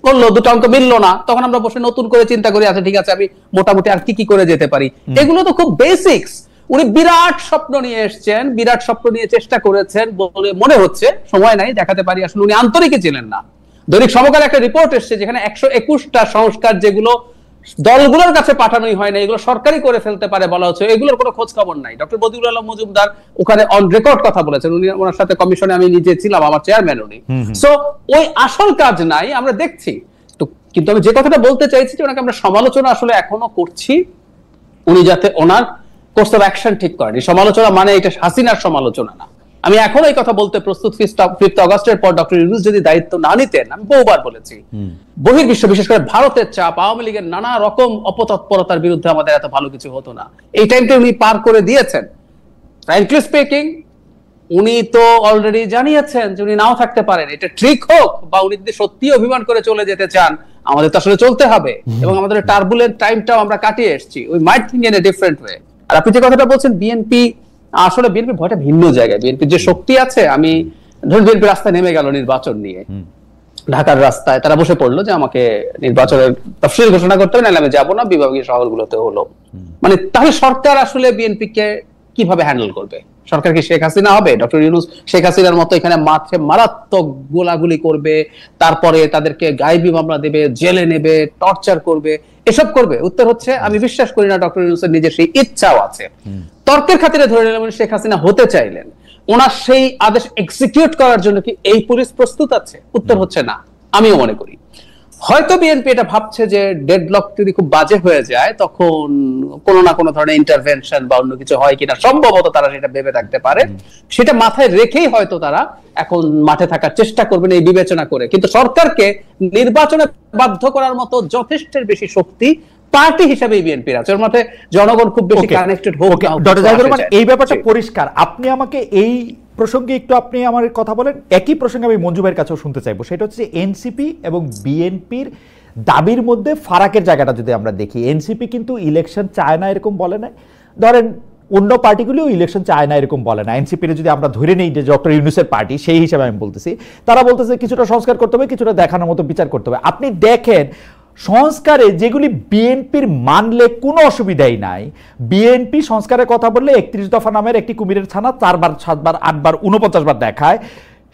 করলো দুটো অঙ্ক মিললো না, তখন আমরা বসে নতুন করে চিন্তা করি, আচ্ছা ঠিক আছে আমি মোটামুটি আর কি করে যেতে পারি। এগুলো তো খুব বেসিক্স। উনি বিরাট স্বপ্ন নিয়ে এসছেন, বিরাট স্বপ্ন নিয়ে চেষ্টা করেছেন বলে মনে হচ্ছে, সময় নাই দেখাতে পারি, আসলে উনি আন্তরিকই ছিলেন না। দৈনিক সমকাল একটা রিপোর্ট এসছে যেখানে 121টা সংস্কার যেগুলো দলগুলোর কাছে পাঠানোই হয় না, এগুলো সরকারি করে ফেলতে পারে বলা হচ্ছে, এগুলোর কোনো খোঁজ খবর নাই। ডক্টর বদিউল আলম মজুমদার ওখানে অন রেকর্ড কথা বলেছেন, উনি ওনার সাথে কমিশনে আমি নিজে ছিলাম, আমার চেয়ারম্যান উনি। সো ওই আসল কাজ নাই, আমরা দেখছি তো। কিন্তু আমি যে কথাটা বলতে চাইছি যে ওনাকে আমরা সমালোচনা আসলে এখনো করছি, উনি যাতে ওনার কোর্স অফ অ্যাকশন ঠিক করেন। এই সমালোচনা মানে এটা হাসিনার সমালোচনা না। আমি এখন এই কথা বলতে প্রস্তুত, 5 আগস্টের পর ডক্টর ইউনূস যদি দায়িত্ব না নিতেন, আমি বহুবার বলেছি, বহির্বিশ্ব বিশেষ করে ভারতের চাপ, আওয়ামী লীগের নানা রকম অপতৎপরতার বিরুদ্ধে আমাদের এত ভালো কিছু হতো না। এই টাইমটা উনি পার করে দিয়েছেন। ফ্র্যাঙ্কলি স্পিকিং, উনি তো অলরেডি জানিয়েছেন যে উনি নাও থাকতে পারেন। এটা ট্রিক হোক বা উনি যদি সত্যি অভিমান করে চলে যেতে চান, আমাদের তো আসলে চলতে হবে এবং আমাদের টার্বুলেন্ট টাইমটাও আমরা কাটিয়ে এসেছি। We might think in a different way. আর আপনি যে কথাটা বলছেন বিএনপি, আসলে বিএনপি ভয়টা ভিন্ন জায়গায়। বিএনপির যে শক্তি আছে, আমি ধরুন বিএনপি রাস্তায় নেমে গেল নির্বাচন নিয়ে, ঢাকার রাস্তায় তারা বসে পড়লো যে আমাকে নির্বাচনের তফসিল ঘোষণা করতে হবে, নাহলে আমি যাবো না, বিভাগীয় শহরগুলোতে হলো। মানে তাহলে সরকার আসলে বিএনপি কে কিভাবে হ্যান্ডেল করবে? সরকার কি শেখ হাসিনা হবে? ডক্টর ইউনূস শেখ হাসিনার মতো এখানে মাঠে মারাত্মক গোলাগুলি করবে, তারপরে তাদেরকে গায়েবী মামলা দেবে, জেলে নেবে, টর্চার করবে, এসব করবে? উত্তর হচ্ছে আমি বিশ্বাস করি না ডক্টর ইউনূসের নিজের সেই ইচ্ছাও আছে। তর্কের খাতিরে ধরে নিলাম শেখ হাসিনা হতে চাইলেন, ওনার সেই আদেশ এক্সিকিউট করার জন্য কি এই পুলিশ প্রস্তুত আছে? উত্তর হচ্ছে না। আমিও মনে করি হয়তো বিএনপি এটা ভাবছে যে ডেডলক যদি খুব বাজে হয়ে যায়, তখন কোনো না কোনো ধরনের ইন্টারভেনশন বা অন্য কিছু হয় কিনা, সম্ভবত তারা সেটা ভেবে থাকতে পারে। সেটা মাথায় রেখেই হয়তো তারা এখন মাঠে থাকার চেষ্টা করবেন এই বিবেচনা করে। কিন্তু সরকারকে নির্বাচনে বাধ্য করার মতো যথেষ্টের বেশি শক্তি পার্টি হিসেবে বিএনপির আছে। ওর মধ্যে জনগণ খুব বেশি কানেক্টেড হোক। ডক্টর জাহিদুর রহমান, এই ব্যাপারটা পরিষ্কার। আপনি আমাকে এই প্রসঙ্গে একটু আপনি আমার কথা বলেন। একই প্রসঙ্গে আমি মঞ্জু ভাইয়ের কাছেও শুনতে চাইবো, সেটা হচ্ছে এনসিপি এবং বিএনপির দাবির মধ্যে ফারাকের জায়গাটা যদি আমরা দেখি। এনসিপি কিন্তু ইলেকশন চায় না এরকম বলে না, ধরেন অন্য পার্টিগুলিও ইলেকশন চায় না এরকম বলে না। এনসিপির যদি আমরা ধরে নেই যে ডক্টর ইউনূসের পার্টি, সেই হিসাবে আমি বলতেছি, তারা বলতেছে কিছুটা সংস্কার করতে হবে, কিছুটা দেখানোর মতো বিচার করতে হবে। আপনি দেখেন সংস্কারে যেগুলি বিএনপির মানলে কোনো অসুবিধাই নাই, বিএনপি সংস্কারের কথা বললে 31 দফা নামের একটি কুমিরের ছানা 4 বার 7 বার 8 বার 49 বার দেখায়,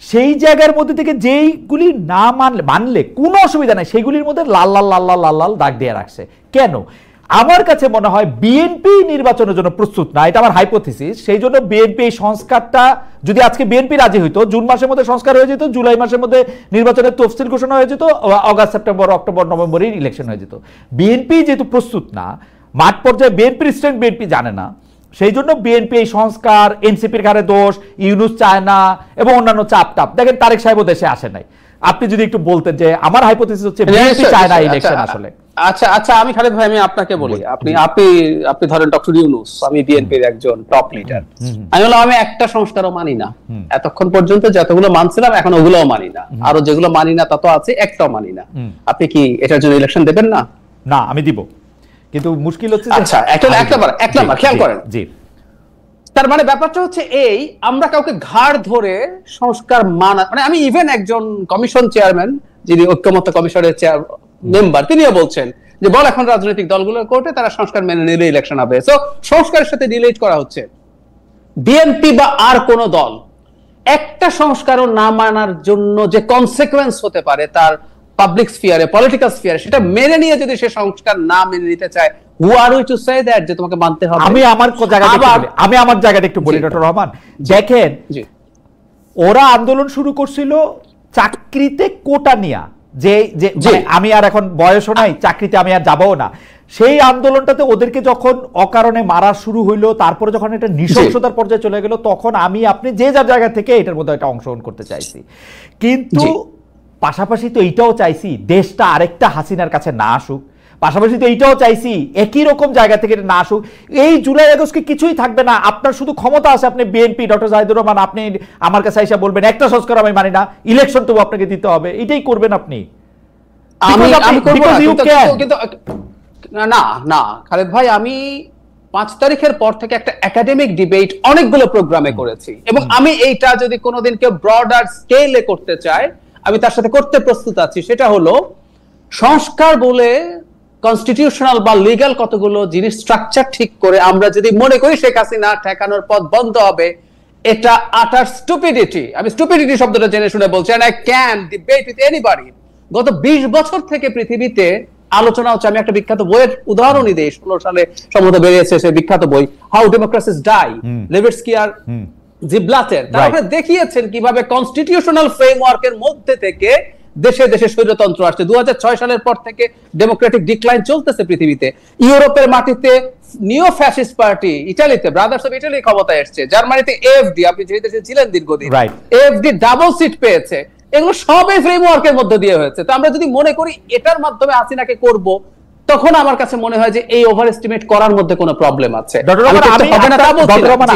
সেই জায়গার মধ্যে থেকে যেইগুলি না মানলে কোনো অসুবিধা নাই, সেইগুলির মধ্যে লাল লাল লাল লাল লাল লাল দাগ দিয়ে রাখছে। কেন? আমার কাছে মনে হয় বিএনপি নির্বাচনের জন্য প্রস্তুত না, এটা আমার হাইপোথিসিস। সেই জন্য বিএনপি এই সংস্কারটা, যদি আজকে বিএনপি রাজি হইতো, জুন মাসের মধ্যে সংস্কার হয়ে যেত, জুলাই মাসের মধ্যে নির্বাচনের তফসিল ঘোষণা হয়ে যেত, অগাস্ট সেপ্টেম্বর অক্টোবর নভেম্বরের ইলেকশন হয়ে যেত। বিএনপি যেহেতু প্রস্তুত না, মাঠ পর্যায়ে বিএনপির স্ট্রেংথ বিএনপি জানে না, সেই জন্য বিএনপি এই সংস্কার, এনসিপির ঘাড়ে দোষ, ইউনূস চায় না এবং অন্যান্য চাপ টাপ। দেখেন তারেক সাহেবও দেশে আসে নাই। আপনি যদি একটু বলতেন যে আমার হাইপোথিসিস হচ্ছে বিএনপি চায় না ইলেকশন আসলে। আচ্ছা আমি খালেদ ভাই, আমি আপনাকে বলি, আপনি ধরেন ডক্টর ইউনূস, আমি বিএনপির একজন টপ লিডার, আমি বললাম আমি একটা সংস্কারও মানি না। এতক্ষণ পর্যন্ত যতগুলো মানছিলাম এখন ওগুলোও মানি না, আরো যেগুলো মানি না তা তো আছে, একটাও মানি না। আপনি কি এটার জন্য ইলেকশন দেবেন না? না, আমি দিব, কিন্তু মুশকিল হচ্ছে আচ্ছা এক নাম্বার খেয়াল করেন। জি, তার মানে ব্যাপারটা হচ্ছে এই, আমরা কাউকে ঘাড় ধরে সংস্কার মানা, মানে আমি ইভেন একজন কমিশন চেয়ারম্যান, যিনি ঐক্যমত্য কমিশনের মেম্বার, তিনিও বলছেন যে বল এখন রাজনৈতিক দলগুলোর কোর্টে, তারা সংস্কার মেনে নিলে ইলেকশন হবে। সো সংস্কারের সাথে রিলেট করা হচ্ছে। বিএনপি বা আর কোন দল একটা সংস্কারও না মানার জন্য যে কনসিকুয়েন্স হতে পারে তার পাবলিক স্ফিয়ারে, পলিটিক্যাল স্ফিয়ারে, সেটা মেনে নিয়ে যদি সে সংস্কার না মেনে নিতে চায়, who are we to say that যে তোমাকে মানতে হবে? আমি আমার জায়গাটা একটু বলি ডক্টর রহমান। দেখেন, ওরা আন্দোলন শুরু করছিল চাকরিতে কোটা নিয়া, যে আমি আর এখন বয়সও নাই, চাকরিতে আমি আর যাবো না। সেই আন্দোলনটাতে ওদেরকে যখন অকারণে মারা শুরু হইলো, তারপরে যখন এটা নৃশংসতার পর্যায়ে চলে গেল, তখন আপনি যে যার জায়গা থেকে এটার মধ্যে একটা অংশগ্রহণ করতে চাইছি। কিন্তু পাশাপাশি তো এইটাও চাইছি দেশটা আরেকটা হাসিনার কাছে না আসুক, পাশাপাশি তো এইটাও চাইছি একই রকম জায়গা থেকে না আসুক। এই জুলাই আগস্টকে কিছুই থাকবে না, আপনার শুধু ক্ষমতা আছে, আপনি বিএনপি, ডক্টর জাহিদুর রহমান, আপনি আমার কাছে এসে বলবেন একটা সংস্কার আমি মানি না, ইলেকশন তো আপনাকে দিতে হবে, এটাই করবেন আপনি। না খালেদ ভাই, আমি 5 তারিখের পর থেকে একটা একাডেমিক ডিবেট অনেকগুলো প্রোগ্রামে করেছি, এবং আমি এইটা যদি কোনোদিন কেউ ব্রডার স্কেলে করতে চায়, আমি তার সাথে করতে প্রস্তুত আছি। সেটা হলো সংস্কার বলে কনস্টিটিউশনাল বা লিগ্যাল কতগুলো জিনিস স্ট্রাকচার ঠিক করে আমরা যদি মনে করি শেখ হাসিনা ঠেকানোর পথ বন্ধ হবে, এটা আটার স্টুপিডিটি। আমি স্টুপিডিটি শব্দটা জেনে শুনে বলছি, and I can debate with anybody। গত 20 বছর থেকে পৃথিবীতে আলোচনা হচ্ছে, আমি একটা বিখ্যাত বইয়ের উদাহরণই দিই, 16 সালে সম্ভবত বেরিয়েছে সে বিখ্যাত বই, হাউ ডেমোক্রেসিস ডাই, লেভিটস্কি আর জিবলাতের। তারা দেখিয়েছেন কিভাবে কনস্টিটিউশনাল ফ্রেমওয়ার্কের মধ্যে থেকে দেশে দেশে স্বৈরতন্ত্র আসছে। 2006 সালের পর থেকে ডেমোক্রেটিক ডিক্লাইন চলতেছে পৃথিবীতে। ইউরোপের মাটিতে নিও ফ্যাসিস্ট পার্টি, ইটালিতে ব্রাদার্স অফ ইটালি ক্ষমতায় এসেছে, জার্মানিতে এএফডি, আপনি যে দেশে ছিলেন দীর্ঘদিন, এএফডি ডাবল সিট পেয়েছে। এগুলো সবই ফ্রেমওয়ার্কের মধ্যে দিয়ে হয়েছে। তো আমরা যদি মনে করি এটার মাধ্যমে হাসিনাকে করব, তখন আমার কাছে মনে হয় যে এই ওভার এস্টিমেট করার মধ্যে কোনো প্রবলেম আছে।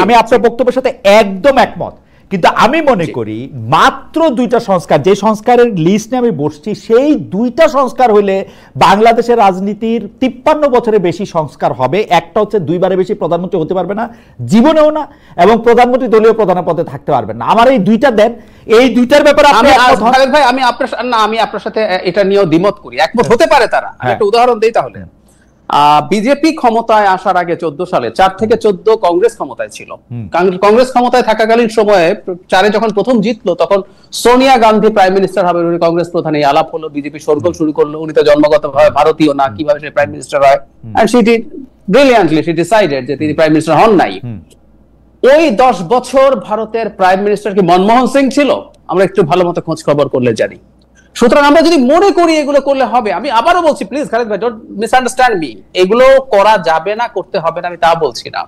আমি আপনার বক্তব্যের সাথে একদম একমত, কিন্তু আমি মনে করি মাত্র 2টা সংস্কার, যে সংস্কারের লিস্ট নিয়ে আমি বসছি, সেই 2টা সংস্কার হইলে বাংলাদেশের রাজনীতির 53 বছরে বেশি সংস্কার হবে। একটা হচ্ছে 2বারের বেশি প্রধানমন্ত্রী হতে পারবে না, জীবনেও না, এবং প্রধানমন্ত্রী দলীয় প্রধানের পদে থাকতে পারবেন না। আমার এই 2টা দেন, এই 2টার ব্যাপারে খালেদ ভাই আমি আপনার সাথে এটা নিয়েও দ্বিমত করি, একমত হতে পারে তারা। আমি একটা উদাহরণ দেই তাহলে। বিজেপি ক্ষমতায় আসার আগে 14 সালে 4 থেকে 14 কংগ্রেস ক্ষমতায় ছিল। কংগ্রেস ক্ষমতায় থাকাকালীন সময়ে 4-এ যখন প্রথম জিতলো, তখন সোনিয়া গান্ধী প্রাইম মিনিস্টার হবে, উনি কংগ্রেস প্রধান, এই আলাপ হলো, বিজেপি শোরগোল শুরু করলো, উনি তো জন্মগতভাবে ভারতীয় না, কিভাবে সে প্রাইম মিনিস্টার হয়, and she did brilliantly, she decided যে তিনি প্রাইম মিনিস্টার হন নাই। ওই 10 বছর ভারতের প্রাইম মিনিস্টার কি মনমোহন সিং ছিল? আমরা একটু ভালো মতো খোঁজ খবর করলে জানি। সুতরাং আমরা যদি মনে করি এগুলো করলে হবে, আমি আবারও বলছি, প্লিজ খালেদ ভাই ডোন্ট মিসআন্ডারস্ট্যান্ড মি, এগুলো করা যাবে না, করতে হবে না, আমি তা বলছি না।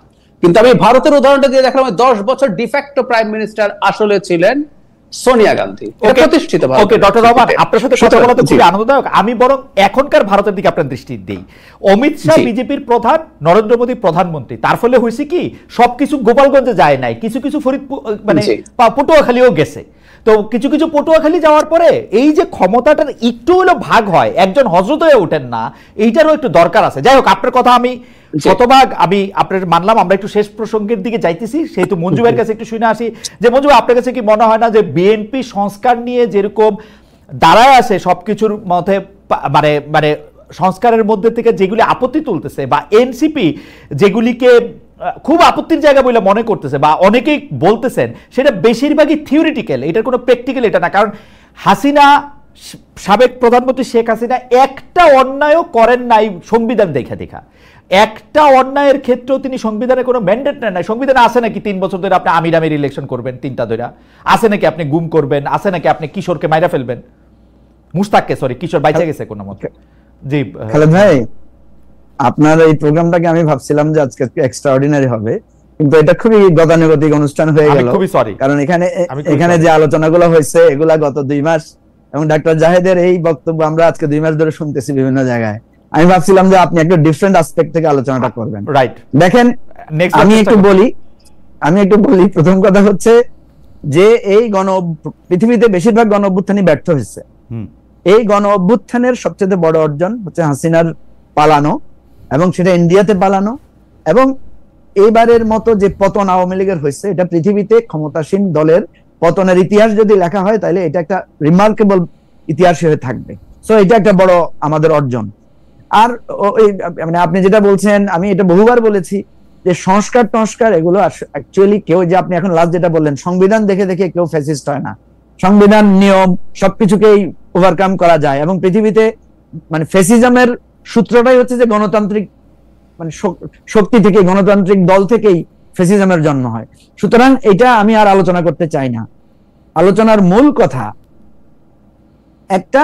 কিন্তু আমি ভারতের উদাহরণটা দিয়ে দেখলাম, 10 বছর ডিফ্যাক্টো প্রাইম মিনিস্টার আসলে ছিলেন সোনিয়া গান্ধী। প্রতিষ্ঠিত। ওকে ডক্টর রহমান, আপনার সাথে কথা বলা তো খুবই আনন্দদায়ক। আমি বরং এখনকার ভারতের দিকে আপনার দৃষ্টি দেই। অমিত শাহ বিজেপির প্রধান, নরেন্দ্র মোদী প্রধানমন্ত্রী, তার ফলে হয়েছে কি, সবকিছু গোপালগঞ্জে যায় নাই, কিছু কিছু ফরিদপুর মানে পটুয়াখালীও গেছে। তো কিছু কিছু পটুয়াখালী যাওয়ার পরে এই যে ক্ষমতাটার একটু হলো ভাগ হয়, একজন হজরত হয়ে ওঠেন না, এইটারও একটু দরকার আছে। যাই হোক, আপনার কথা আমি শতভাগ আমি আপনার মানলাম। আমরা একটু শেষ প্রসঙ্গের দিকে যাইতেছি, সেহেতু মঞ্জু ভাইয়ের কাছে একটু শুনে আসি যে মঞ্জু ভাই, আপনার কাছে কি মনে হয় না যে বিএনপি সংস্কার নিয়ে যেরকম দাঁড়ায় আছে সবকিছুর মধ্যে, মানে মানে সংস্কারের মধ্যে থেকে যেগুলি আপত্তি তুলতেছে, বা এনসিপি যেগুলিকে খুব আপত্তির জায়গা বলে মনে করতেছে বা অনেকেই বলতেছেন, সেটা বেশিরভাগই থিওরিটিক্যাল, এটার কোনো প্র্যাকটিক্যাল এটা না। কারণ হাসিনা, সাবেক প্রধানমন্ত্রী শেখ হাসিনা একটা অন্যায়ও করেন নাই সংবিধান দেখা, একটা অন্যায়ের ক্ষেত্রেও তিনি সংবিধানে কোনো ম্যান্ডেট নেন নাই। সংবিধানে আছে নাকি 3 বছর ধরে আপনি আমির আমির ইলেকশন করবেন 3টা ধরে? আছে নাকি আপনি গুম করবেন? আছে নাকি আপনি কিশোরকে মাইরা ফেলবেন? মুস্তাককে, সরি, কিশোর বাইচে গেছে কোনো মতে। জি খালেদ ভাই, আপনার এই প্রোগ্রামটাকে আমি ভাবছিলাম যে আজকে এক্সট্রাঅর্ডিনারি হবে, কিন্তু এটা খুবই গতানুগতিক অনুষ্ঠান হয়ে গেল। খুবই সরি, কারণ এখানে যে আলোচনাগুলো হয়েছে এগুলা গত 2 মাস, এবং ডাক্তার জাহেদের এই বক্তব্য আমরা আজকে 2 মাস ধরে শুনতেছি বিভিন্ন জায়গায়। আমি ভাবছিলাম যে আপনি একটা ডিফারেন্ট অ্যাসপেক্ট থেকে আলোচনাটা করবেন। রাইট, দেখেন, আমি একটু বলি প্রথম কথা হচ্ছে যে এই পৃথিবীতে বেশিরভাগ গণ অভ্যুত্থানই ব্যর্থ হয়েছে। এই গণ অভ্যুত্থানের সবচেয়ে বড় অর্জন হচ্ছে হাসিনার পালানো, এবং সেটা ইন্ডিয়াতে পালানো, এবং এইবারের মতো যে পতন আওয়ামী লীগের হয়েছে, এটা পৃথিবীতে ক্ষমতাসীন দলের পতনের ইতিহাস যদি লেখা হয় তাহলে এটা একটা রিমার্কেবল ইতিহাস হয়ে থাকবে। সো এটা একটা বড় আমাদের অর্জন। আর মানে আপনি যেটা বলছেন, আমি এটা বহুবার বলেছি যে সংস্কার এগুলো অ্যাকচুয়ালি কেউ, যে আপনি এখন লাস্ট যেটা বললেন, সংবিধান দেখে দেখে কেউ ফ্যাসিস্ট হয় না। সংবিধান, নিয়ম সবকিছুকেই ওভারকাম করা যায়, এবং পৃথিবীতে মানে ফ্যাসিজমের সূত্রটাই হচ্ছে যে গণতান্ত্রিক মানে শক্তি থেকে, গণতান্ত্রিক দল থেকেই ফ্যাসিজমের জন্ম হয়। সুতরাং এটা আমি আর আলোচনা করতে চাই না। আলোচনার মূল কথা একটা,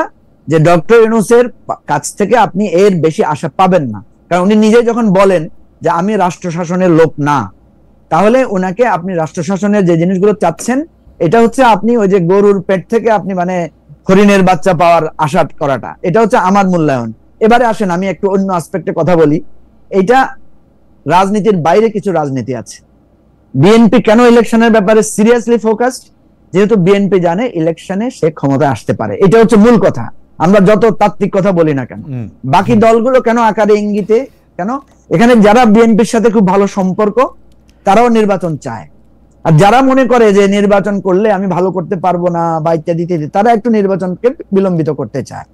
যে ডক্টর ইউনূসের কাছ থেকে আপনি এর বেশি আশা পাবেন না। কারণ উনি নিজে যখন বলেন যে আমি রাষ্ট্র শাসনের লোক না, তাহলে ওনাকে আপনি রাষ্ট্র শাসনের যে জিনিসগুলো চাচ্ছেন, এটা হচ্ছে আপনি ওই যে গরুর পেট থেকে আপনি মানে হরিণের বাচ্চা পাওয়ার আশা করাটা, এটা হচ্ছে আমার মূল্যায়ন। এবারে আসেন আমি একটু অন্য আসপেক্টে কথা বলি। এইটা রাজনীতির বাইরে কিছু রাজনীতি আছে। বিএনপি কেন ইলেকশনের ব্যাপারে সিরিয়াসলি ফোকাসড? যেহেতু বিএনপি জানে ইলেকশনে সে ক্ষমতায় আসতে পারে, এটা হচ্ছে মূল কথা। আমরা যত তাত্ত্বিক কথা বলি না কেন, বাকি দলগুলো কেন আকারে ইঙ্গিতে, কেন এখানে যারা বিএনপির সাথে খুব ভালো সম্পর্ক তারাও নির্বাচন চায়, আর যারা মনে করে যে নির্বাচন করলে আমি ভালো করতে পারবো না বা ইত্যাদি ইত্যাদি, তারা একটু নির্বাচনকে বিলম্বিত করতে চায়।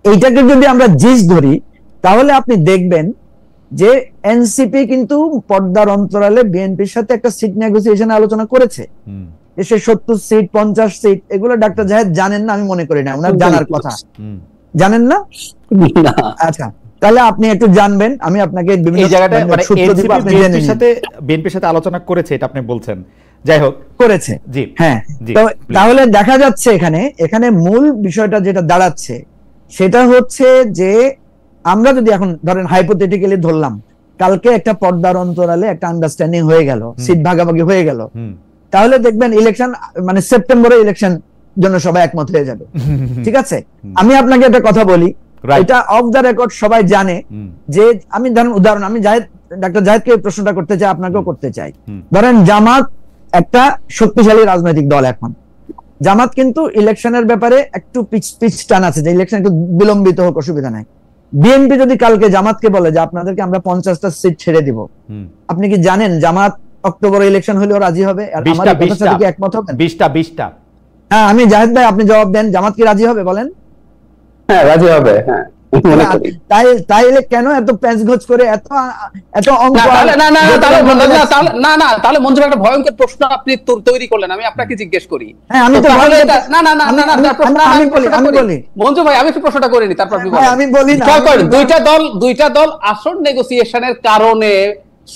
এইটাকে যদি আমরা জিস ধরি, তাহলে আপনি দেখবেন যে এনসিপি কিন্তু পর্দার অন্তরালে বিএনপির সাথে একটা সিট নেগোসিয়েশনে আলোচনা করেছে। সে 70 সিট 50 সিট, এগুলো ডাক্তার জাহেদ জানেন না? আমি মনে করি না ওনার জানার কথা। জানেন না? আচ্ছা, তাহলে আপনি একটু জানবেন। আমি আপনাকে বিভিন্ন জায়গাটা মানে বিএনপির সাথে আলোচনা করেছে, এটা আপনি বলছেন। যাই হোক, করেছে, জি হ্যাঁ। তো তাহলে দেখা যাচ্ছে এখানে মূল বিষয়টা যেটা দাঁড়াচ্ছে সেটা হচ্ছে যে আমরা যদি এখন ধরেন হাইপোথেটিক্যালি ধরলাম, কালকে একটা পর্দার অন্তরালে একটা আন্ডারস্ট্যান্ডিং হয়ে গেল, সিট ভাগাভাগি হয়ে গেল, তাহলে দেখবেন ইলেকশন মানে সেপ্টেম্বরে ইলেকশন জন্য সবাই একমত হয়ে যাবে। ঠিক আছে, আমি আপনাকে একটা কথা বলি, এটা অফ দ্য রেকর্ড সবাই জানে যে আমি ধরেন উদাহরণ, আমি ডাক্তার জাহেদকে প্রশ্নটা করতে চাই, আপনাকেও করতে চাই। ধরেন জামাত একটা শক্তিশালী রাজনৈতিক দল এখন। জামাত কিন্তু ইলেকশনের ব্যাপারে একটু পিছ টান আছে, যে ইলেকশন একটু বিলম্বিত হোক, অসুবিধা নাই। বিএনপি যদি কালকে জামাতকে বলে যে আপনাদেরকে আমরা 50টা সিট ছেড়ে দিব, আপনি কি জানেন জামাত অক্টোবরে ইলেকশন হলেও রাজি হবে? আর আমাদের কথার সাথে কি একমত হবেন? 20টা। হ্যাঁ, আমি জাহেদ ভাই, আপনি জবাব দেন, জামাত কি রাজি হবে বলেন? হ্যাঁ, রাজি হবে। হ্যাঁ, তাইলে কেন এত প্যাঁচগোছ করে এত অঙ্ক? তাহলে মঞ্জু একটা ভয়ঙ্কর প্রশ্ন আপনি তৈরি করলেন, আমি আপনাকে জিজ্ঞেস করি। হ্যাঁ, আমি তো আমি বলি মঞ্জু ভাই, আমি একটু প্রশ্নটা করিনি, তারপর আমি বলি না। দুইটা দল আসন নেগোসিয়েশনের কারণে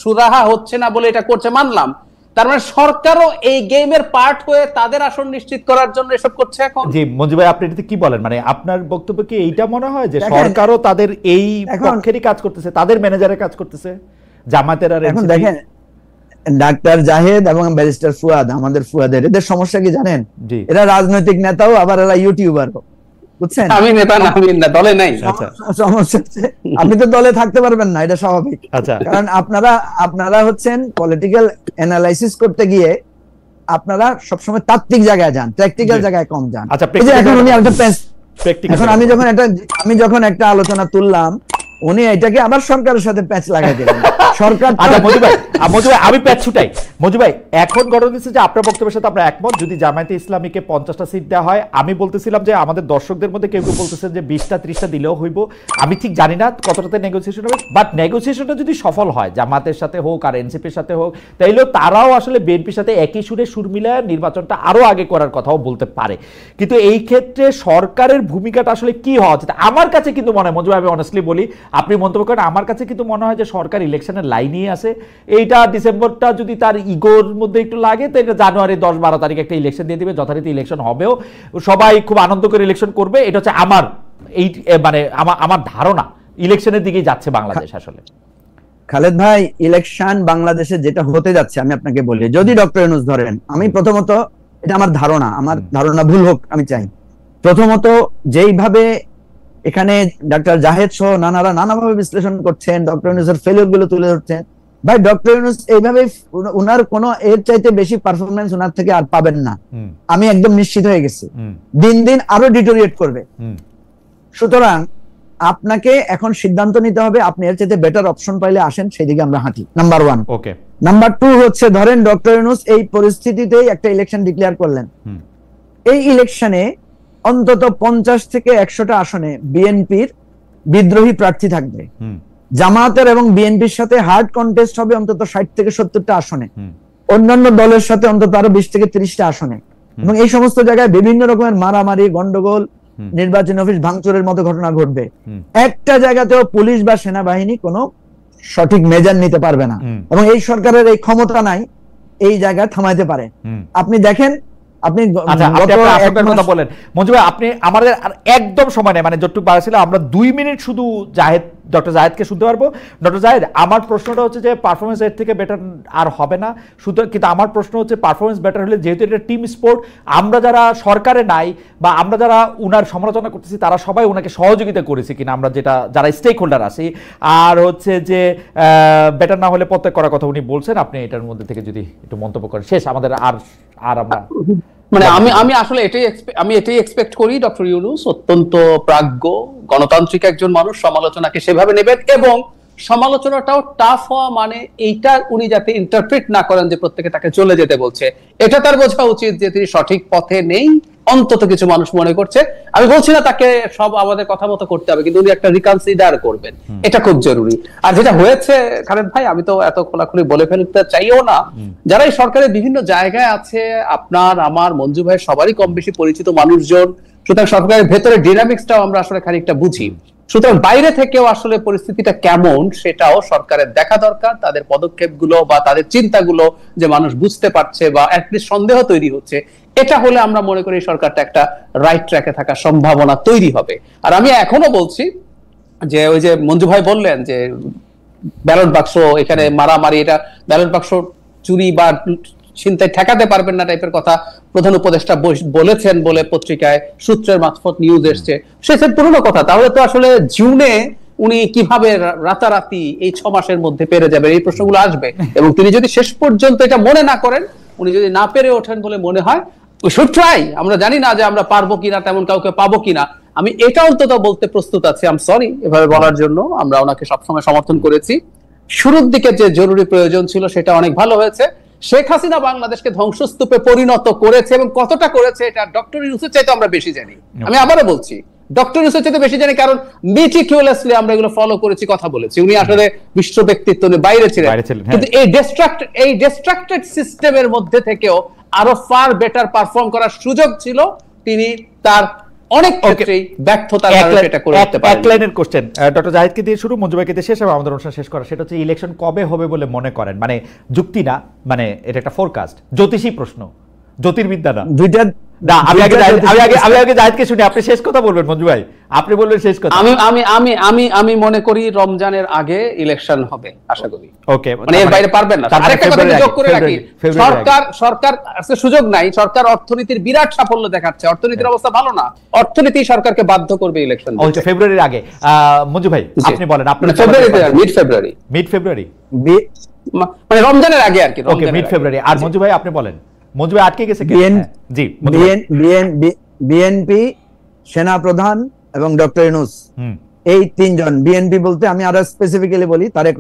সুরাহা হচ্ছে না বলে এটা করছে, মানলাম। তার মানে সরকারও এই গেমের পার্ট হয়ে তাদের আসন নিশ্চিত করার জন্য এসব করছে এখন। জি মঞ্জু ভাই, আপনি এটাতে কি বলেন? মানে আপনার বক্তব্য কি এইটা মনে হয় যে সরকারও তাদের এই পক্ষেরই কাজ করতেছে, তাদের ম্যানেজারের কাজ করতেছে, জামাতের? আর এখন দেখেন, ডাক্তার জাহেদ এবং ব্যারিস্টার ফুয়াদ, আমাদের ফুয়াদের, এদের সমস্যা কি জানেন? এরা রাজনৈতিক নেতাও, আবার এরা ইউটিউবারও, বুঝছেন? আমি নেতা না, আমি দলে নাই। সমস্যা হচ্ছে আপনি তো দলে থাকতে পারবেন না, এটা স্বাভাবিক। কারণ আপনারা হচ্ছেন পলিটিক্যাল অ্যানালাইসিস করতে গিয়ে আপনারা সবসময় তাত্ত্বিক জায়গায় যান, প্র্যাকটিক্যাল জায়গায় কম যান। এখন আমি যখন একটা আলোচনা তুললাম, উনি এটাকে আবার সরকারের সাথে প্যাচ লাগাই দিলেন। সরকার মঞ্জু ভাই, আমি প্যাচ ছুটাই। মঞ্জু ভাই, এখন ঘটনা হচ্ছে যে আপনার বক্তব্যের সাথে আমরা একমত, যদি জামায়াতে ইসলামীকে 50টা সিট দেওয়া হয়। আমি বলতেছিলাম যে আমাদের দর্শকদের মধ্যে কেউ কেউ বলতেছেন যে 20টা 30টা দিলেও হইব। আমি ঠিক জানি না কতটাতে নেগোসিয়েশন হবে, বাট নেগোসিয়েশনটা যদি সফল হয়, জামাতের সাথে হোক আর এনসিপির সাথে হোক, তাইলেও তারাও আসলে বিএনপির সাথে একই সুরে সুর মিলায় নির্বাচনটা আরো আগে করার কথাও বলতে পারে। কিন্তু এই ক্ষেত্রে সরকারের ভূমিকাটা আসলে কি হওয়া উচিত? আমার কাছে কিন্তু মনে হয়, মঞ্জু ভাই আমি অনেস্টলি বলি, আপনি মন্তব্য করেন, আমার কাছে কিন্তু মনে হয় যে সরকার ইলেকশনের লাইনেই আছে। এইটা ডিসেম্বরটা যদি তার ইগোর মধ্যে একটু লাগে, তো এটা জানুয়ারি 10-12 তারিখ একটা ইলেকশন দিয়ে দিবে, যথারীতি ইলেকশন হবেও, সবাই খুব আনন্দ করে ইলেকশন করবে। এটা হচ্ছে আমার আমার ধারণা, ইলেকশনের দিকেই যাচ্ছে বাংলাদেশ আসলে। খালেদ ভাই, ইলেকশন বাংলাদেশে যেটা হতে যাচ্ছে, আমি আপনাকে বলি, যদি ডক্টর ইউনূস ধরেন, আমি প্রথমত, এটা আমার ধারণা ভুল হোক আমি চাই, প্রথমত যেইভাবে এখানে ডাক্তার জাহেদ সহ নানাভাবে বিশ্লেষণ করছেন, ডক্টর ইউনূসের ফেলিওর গুলো তুলে ধরছেন, ভাই ডক্টর ইউনূস এইভাবে উনার কোন এর চাইতে বেশি পারফরমেন্স উনার থেকে আর পাবেন না, আমি একদম নিশ্চিত হয়ে গেছি। দিন দিন আরো ডিটোরিয়েট করবে। সুতরাং আপনাকে এখন সিদ্ধান্ত নিতে হবে, আপনি এর চাইতে বেটার অপশন পাইলে আসেন, সেই দিকে আমরা হাঁটি, নাম্বার 1। ওকে, নাম্বার 2 হচ্ছে, ধরেন ডক্টর ইউনূস এই পরিস্থিতিতেই একটা ইলেকশন ডিক্লেয়ার করলেন। এই ইলেকশনে অন্তত 50 থেকে 100টা আসনে বিএনপির বিদ্রোহী প্রার্থী থাকবে। জামায়াতের এবং বিএনপির সাথে হার্ড কন্টেস্ট হবে অন্তত 60 থেকে 70টা আসনে, অন্যান্য দলের সাথে অন্তত আরো 20 থেকে 30টা আসনে। এবং এই সমস্ত জায়গায় বিভিন্ন রকমের মারামারি, গন্ডগোল, নির্বাচনী অফিস ভাঙচুরের মতো ঘটনা ঘটবে। একটা জায়গাতেও পুলিশ বা সেনাবাহিনী কোনো সঠিক মেজার নিতে পারবে না, এবং এই সরকারের এই ক্ষমতা নাই এই জায়গায় থামাইতে পারে। আপনি দেখেন, আপনি কথা বলেন মঞ্জু ভাই, আপনি আমাদের আর একদম সময় নেই, মানে যতটুকু বাড়া ছিল আমরা 2 মিনিট শুধু ডক্টর জাহেদকে শুনতে পারবো। ডক্টর জাহেদ, আমার প্রশ্নটা হচ্ছে যে পারফরমেন্স এর থেকে বেটার আর হবে না, কিন্তু আমার প্রশ্ন হচ্ছে পারফরমেন্স বেটার হলে, যেহেতু এটা টিম স্পোর্ট, আমরা যারা সরকারে নাই বা আমরা যারা উনার সমালোচনা করতেছি, তারা সবাই ওনাকে সহযোগিতা করেছি কিনা, আমরা যারা স্টেক হোল্ডার আছি, আর হচ্ছে যে বেটার না হলে প্রত্যেক করার কথা উনি বলছেন, আপনি এটার মধ্যে থেকে যদি একটু মন্তব্য করেন, শেষ আমাদের আর আমরা মানে আমি আসলে এটাই এক্সপেক্ট করি, ডক্টর ইউনূস অত্যন্ত প্রাজ্ঞ গণতান্ত্রিক একজন মানুষ, সমালোচনাকে সেভাবে নেবেন, এবং সমালোচনাটাও টাফ হওয়া মানে এইটা উনি যাতে ইন্টারপ্রিট না করেন যে প্রত্যেকে তাকে চলে যেতে বলছে, এটা তার বোঝা উচিত যে তিনি সঠিক পথে নেই, অন্তত কিছু মানুষ মনে করছে। আমি বলছি না তাকে সব আমাদের কথা মতো করতে হবে, কিন্তু উনি একটা রিকনসিডার করবেন, এটা খুব জরুরি। আর যেটা হয়েছে খালেদ ভাই, আমি তো এত খোলাখুলি বলে ফেলতে চাইও না, যারা এই সরকারের বিভিন্ন জায়গায় আছে, আপনার আমার মঞ্জু ভাই সবারই কম বেশি পরিচিত মানুষজন, সুতরাং সরকারের ভেতরে ডিনামিক্সটাও আমরা আসলে খানিকটা বুঝি। সুতরাং বাইরে থেকেও আসলে পরিস্থিতিটা কেমন সেটাও সরকারের দেখা দরকার, তাদের পদক্ষেপগুলো বা তাদের চিন্তাগুলো যে মানুষ বুঝতে পারছে বা অ্যাটলিস্ট সন্দেহ তৈরি হচ্ছে, এটা হলে আমরা মনে করি সরকারটা একটা রাইট ট্র্যাকে থাকার সম্ভাবনা তৈরি হবে। আর আমি এখনো বলছি যে ওই যে মঞ্জু ভাই বললেন যে ব্যালট বাক্স এখানে মারামারি, এটা ব্যালট বাক্স চুরি বা ছিনতাই ঠেকাতে পারবেন না টাইপের কথা প্রধান উপদেষ্টা বলেছেন বলে পত্রিকায় সূত্রের মারফত নিউজ এসছে, সেসব পুরনো কথা। তাহলে তো আসলে জুনে উনি কিভাবে রাতারাতি এই 6 মাসের মধ্যে পেরে যাবেন, এই প্রশ্নগুলো আসবে। এবং তিনি যদি শেষ পর্যন্ত এটা মনে না করেন, উনি যদি না পেরে ওঠেন বলে মনে হয়, we should try, আমরা জানি না যে আমরা পারবো কিনা, তেমন কাউকে পাবো কিনা, আমি এটা অন্তত বলতে প্রস্তুত আছি, আই এম সরি এভাবে বলার জন্য, আমরা ওনাকে সবসময় সমর্থন করেছি। শুরুর দিকে যে জরুরি প্রয়োজন ছিল সেটা অনেক ভালো হয়েছে। শেখ হাসিনা বাংলাদেশকে ধ্বংসস্তূপে পরিণত করেছে, এবং কতটা করেছে এটা ডক্টর ইউনূসের চাইতে আমরা বেশি জানি। আমি আবারও বলছি, ডক্টর ইউনূসের চাইতে বেশি জানি, কারণ মেটিকুলাসলি আমরা এগুলো ফলো করেছি, কথা বলেছি। উনি আসলে বিশ্ব ব্যক্তিত্ব, উনি বাইরে ছিলেন, কিন্তু এই ডিস্ট্রাক্টেড সিস্টেমের মধ্যে থেকেও আরো ফার বেটার পারফর্ম করার সুযোগ ছিল, তিনি তার অনেক ক্ষেত্রেই ব্যর্থতার কারণে এটা করে উঠতে পারেন। এক লাইনের কোশ্চেন ডক্টর জাহিদকে দিয়ে শুরু, মঞ্জু ভাইকে দিয়ে শেষ হবে আমাদের অনুষ্ঠান শেষ করা। সেটা হচ্ছে ইলেকশন কবে হবে বলে মনে করেন? মানে যুক্তি না, মানে এটা একটা ফোরকাস্ট, জ্যোতিষী প্রশ্ন, জ্যোতির্বিদ্যা না। দুইটা না, আমি আগে জাহিদকে শুনি, আপনি শেষ কথা বলবেন। মঞ্জু ভাই আপনি বলবেন শেষ কথা। আমি মনে করি রমজানের আগে ইলেকশন হবে, আশা করি। ওকে, মানে এর বাইরে পারবেন না। আরেকটা কথা যোগ করে রাখি, সরকার সুযোগ নাই, সরকার অর্থনীতির বিরাট সাফল্য দেখাচ্ছে, অর্থনীতির অবস্থা ভালো না, অর্থনীতি সরকারকে বাধ্য করবে ইলেকশন। ওকে, ফেব্রুয়ারির আগে। মঞ্জু ভাই আপনি বলেন, আপনার মিড ফেব্রুয়ারি মানে রমজানের আগে আর কি। ওকে, মিড ফেব্রুয়ারি। আর মঞ্জু ভাই আপনি বলেন, মঞ্জু ভাই আটকে গেছে। জি, বিএনপি, সেনা প্রধান এবং ডক্টর ইউনূস, এই তিনজন। বিএনপি বলতে আমি আরো স্পেসিফিক্যালি বলি তারেক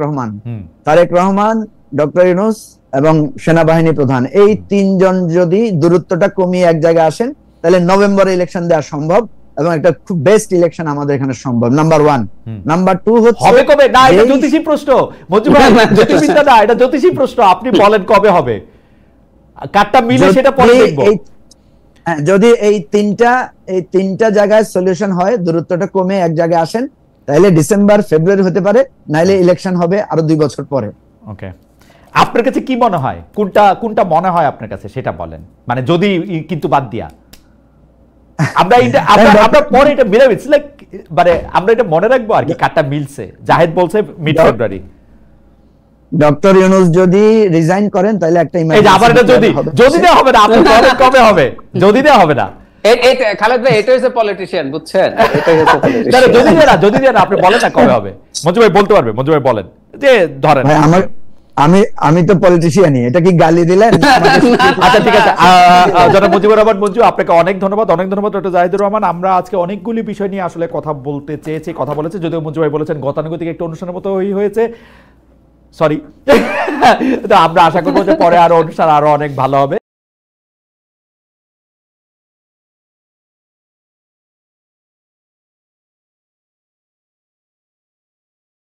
রহমান, ডক্টর ইউনূস এবং সেনাবাহিনী প্রধান, এই তিনজন যদি দূরত্বটা কমিয়ে এক জায়গায় আসেন, তাহলে নভেম্বরে ইলেকশন দেওয়া সম্ভব, এবং একটা খুব বেস্ট ইলেকশন আমাদের এখানে সম্ভব। নাম্বার 1। নাম্বার 2 হচ্ছে হবে কবে? না, এটা জ্যোতিষী প্রশ্ন মঞ্জু ভাই, জ্যোতিষবিদ্যা না, এটা জ্যোতিষী প্রশ্ন। আপনি বলেন কবে হবে, কাটটা মিলে সেটা পরে দেখব। যদি এই তিনটা জায়গায় সলিউশন হয়, দূরত্বটা কমে এক জায়গায় আসেন, তাহলে ডিসেম্বর ফেব্রুয়ারি হতে পারে, নাইলে ইলেকশন হবে আরো 2 বছর পরে। ওকে, আপনার কাছে কি মনে হয়, কোনটা মনে হয় আপনার কাছে সেটা বলেন, মানে যদি কিন্তু বাদ দিয়া আমরা পরে এটা মিলাবি, মানে আমরা এটা মনে রাখবো আর কি, কাটটা মিলছে। জাহেদ বলছে মিড ফেব্রুয়ারি। ডক্টর ইউনূস যদি রিজাইন করেন তাহলে একটা আবার এটা যদি দেওয়া হবে না, আপনি বলেন কবে হবে, যদি দেওয়া হবে না। খালেদ ভাই, এটা হচ্ছে পলিটিশিয়ান, বুঝছেন, এটাই হচ্ছে পলিটিশিয়ান। যদি দেন আপনি বলেন না কবে হবে। মঞ্জু ভাই বলতে পারবে, মঞ্জু ভাই বলেন যে ধরেন। আমি তো পলিটিশিয়ানই, এটা কি গালি দিলেন? আচ্ছা ঠিক আছে, জনাব মুজিবুর রহমান মঞ্জু, আপনাকে অনেক ধন্যবাদ ডক্টর জাহিদুর রহমান। আমরা আজকে অনেকগুলি বিষয় নিয়ে আসলে কথা বলতে চেয়েছি, কথা বলেছে, যদিও মঞ্জু ভাই বলেছেন গতানুগতিক একটা অনুষ্ঠানের মতো হয়েছে, সরি। আমরা আশা করবো যে পরে আরো অনুষ্ঠান আরো অনেক ভালো হবে।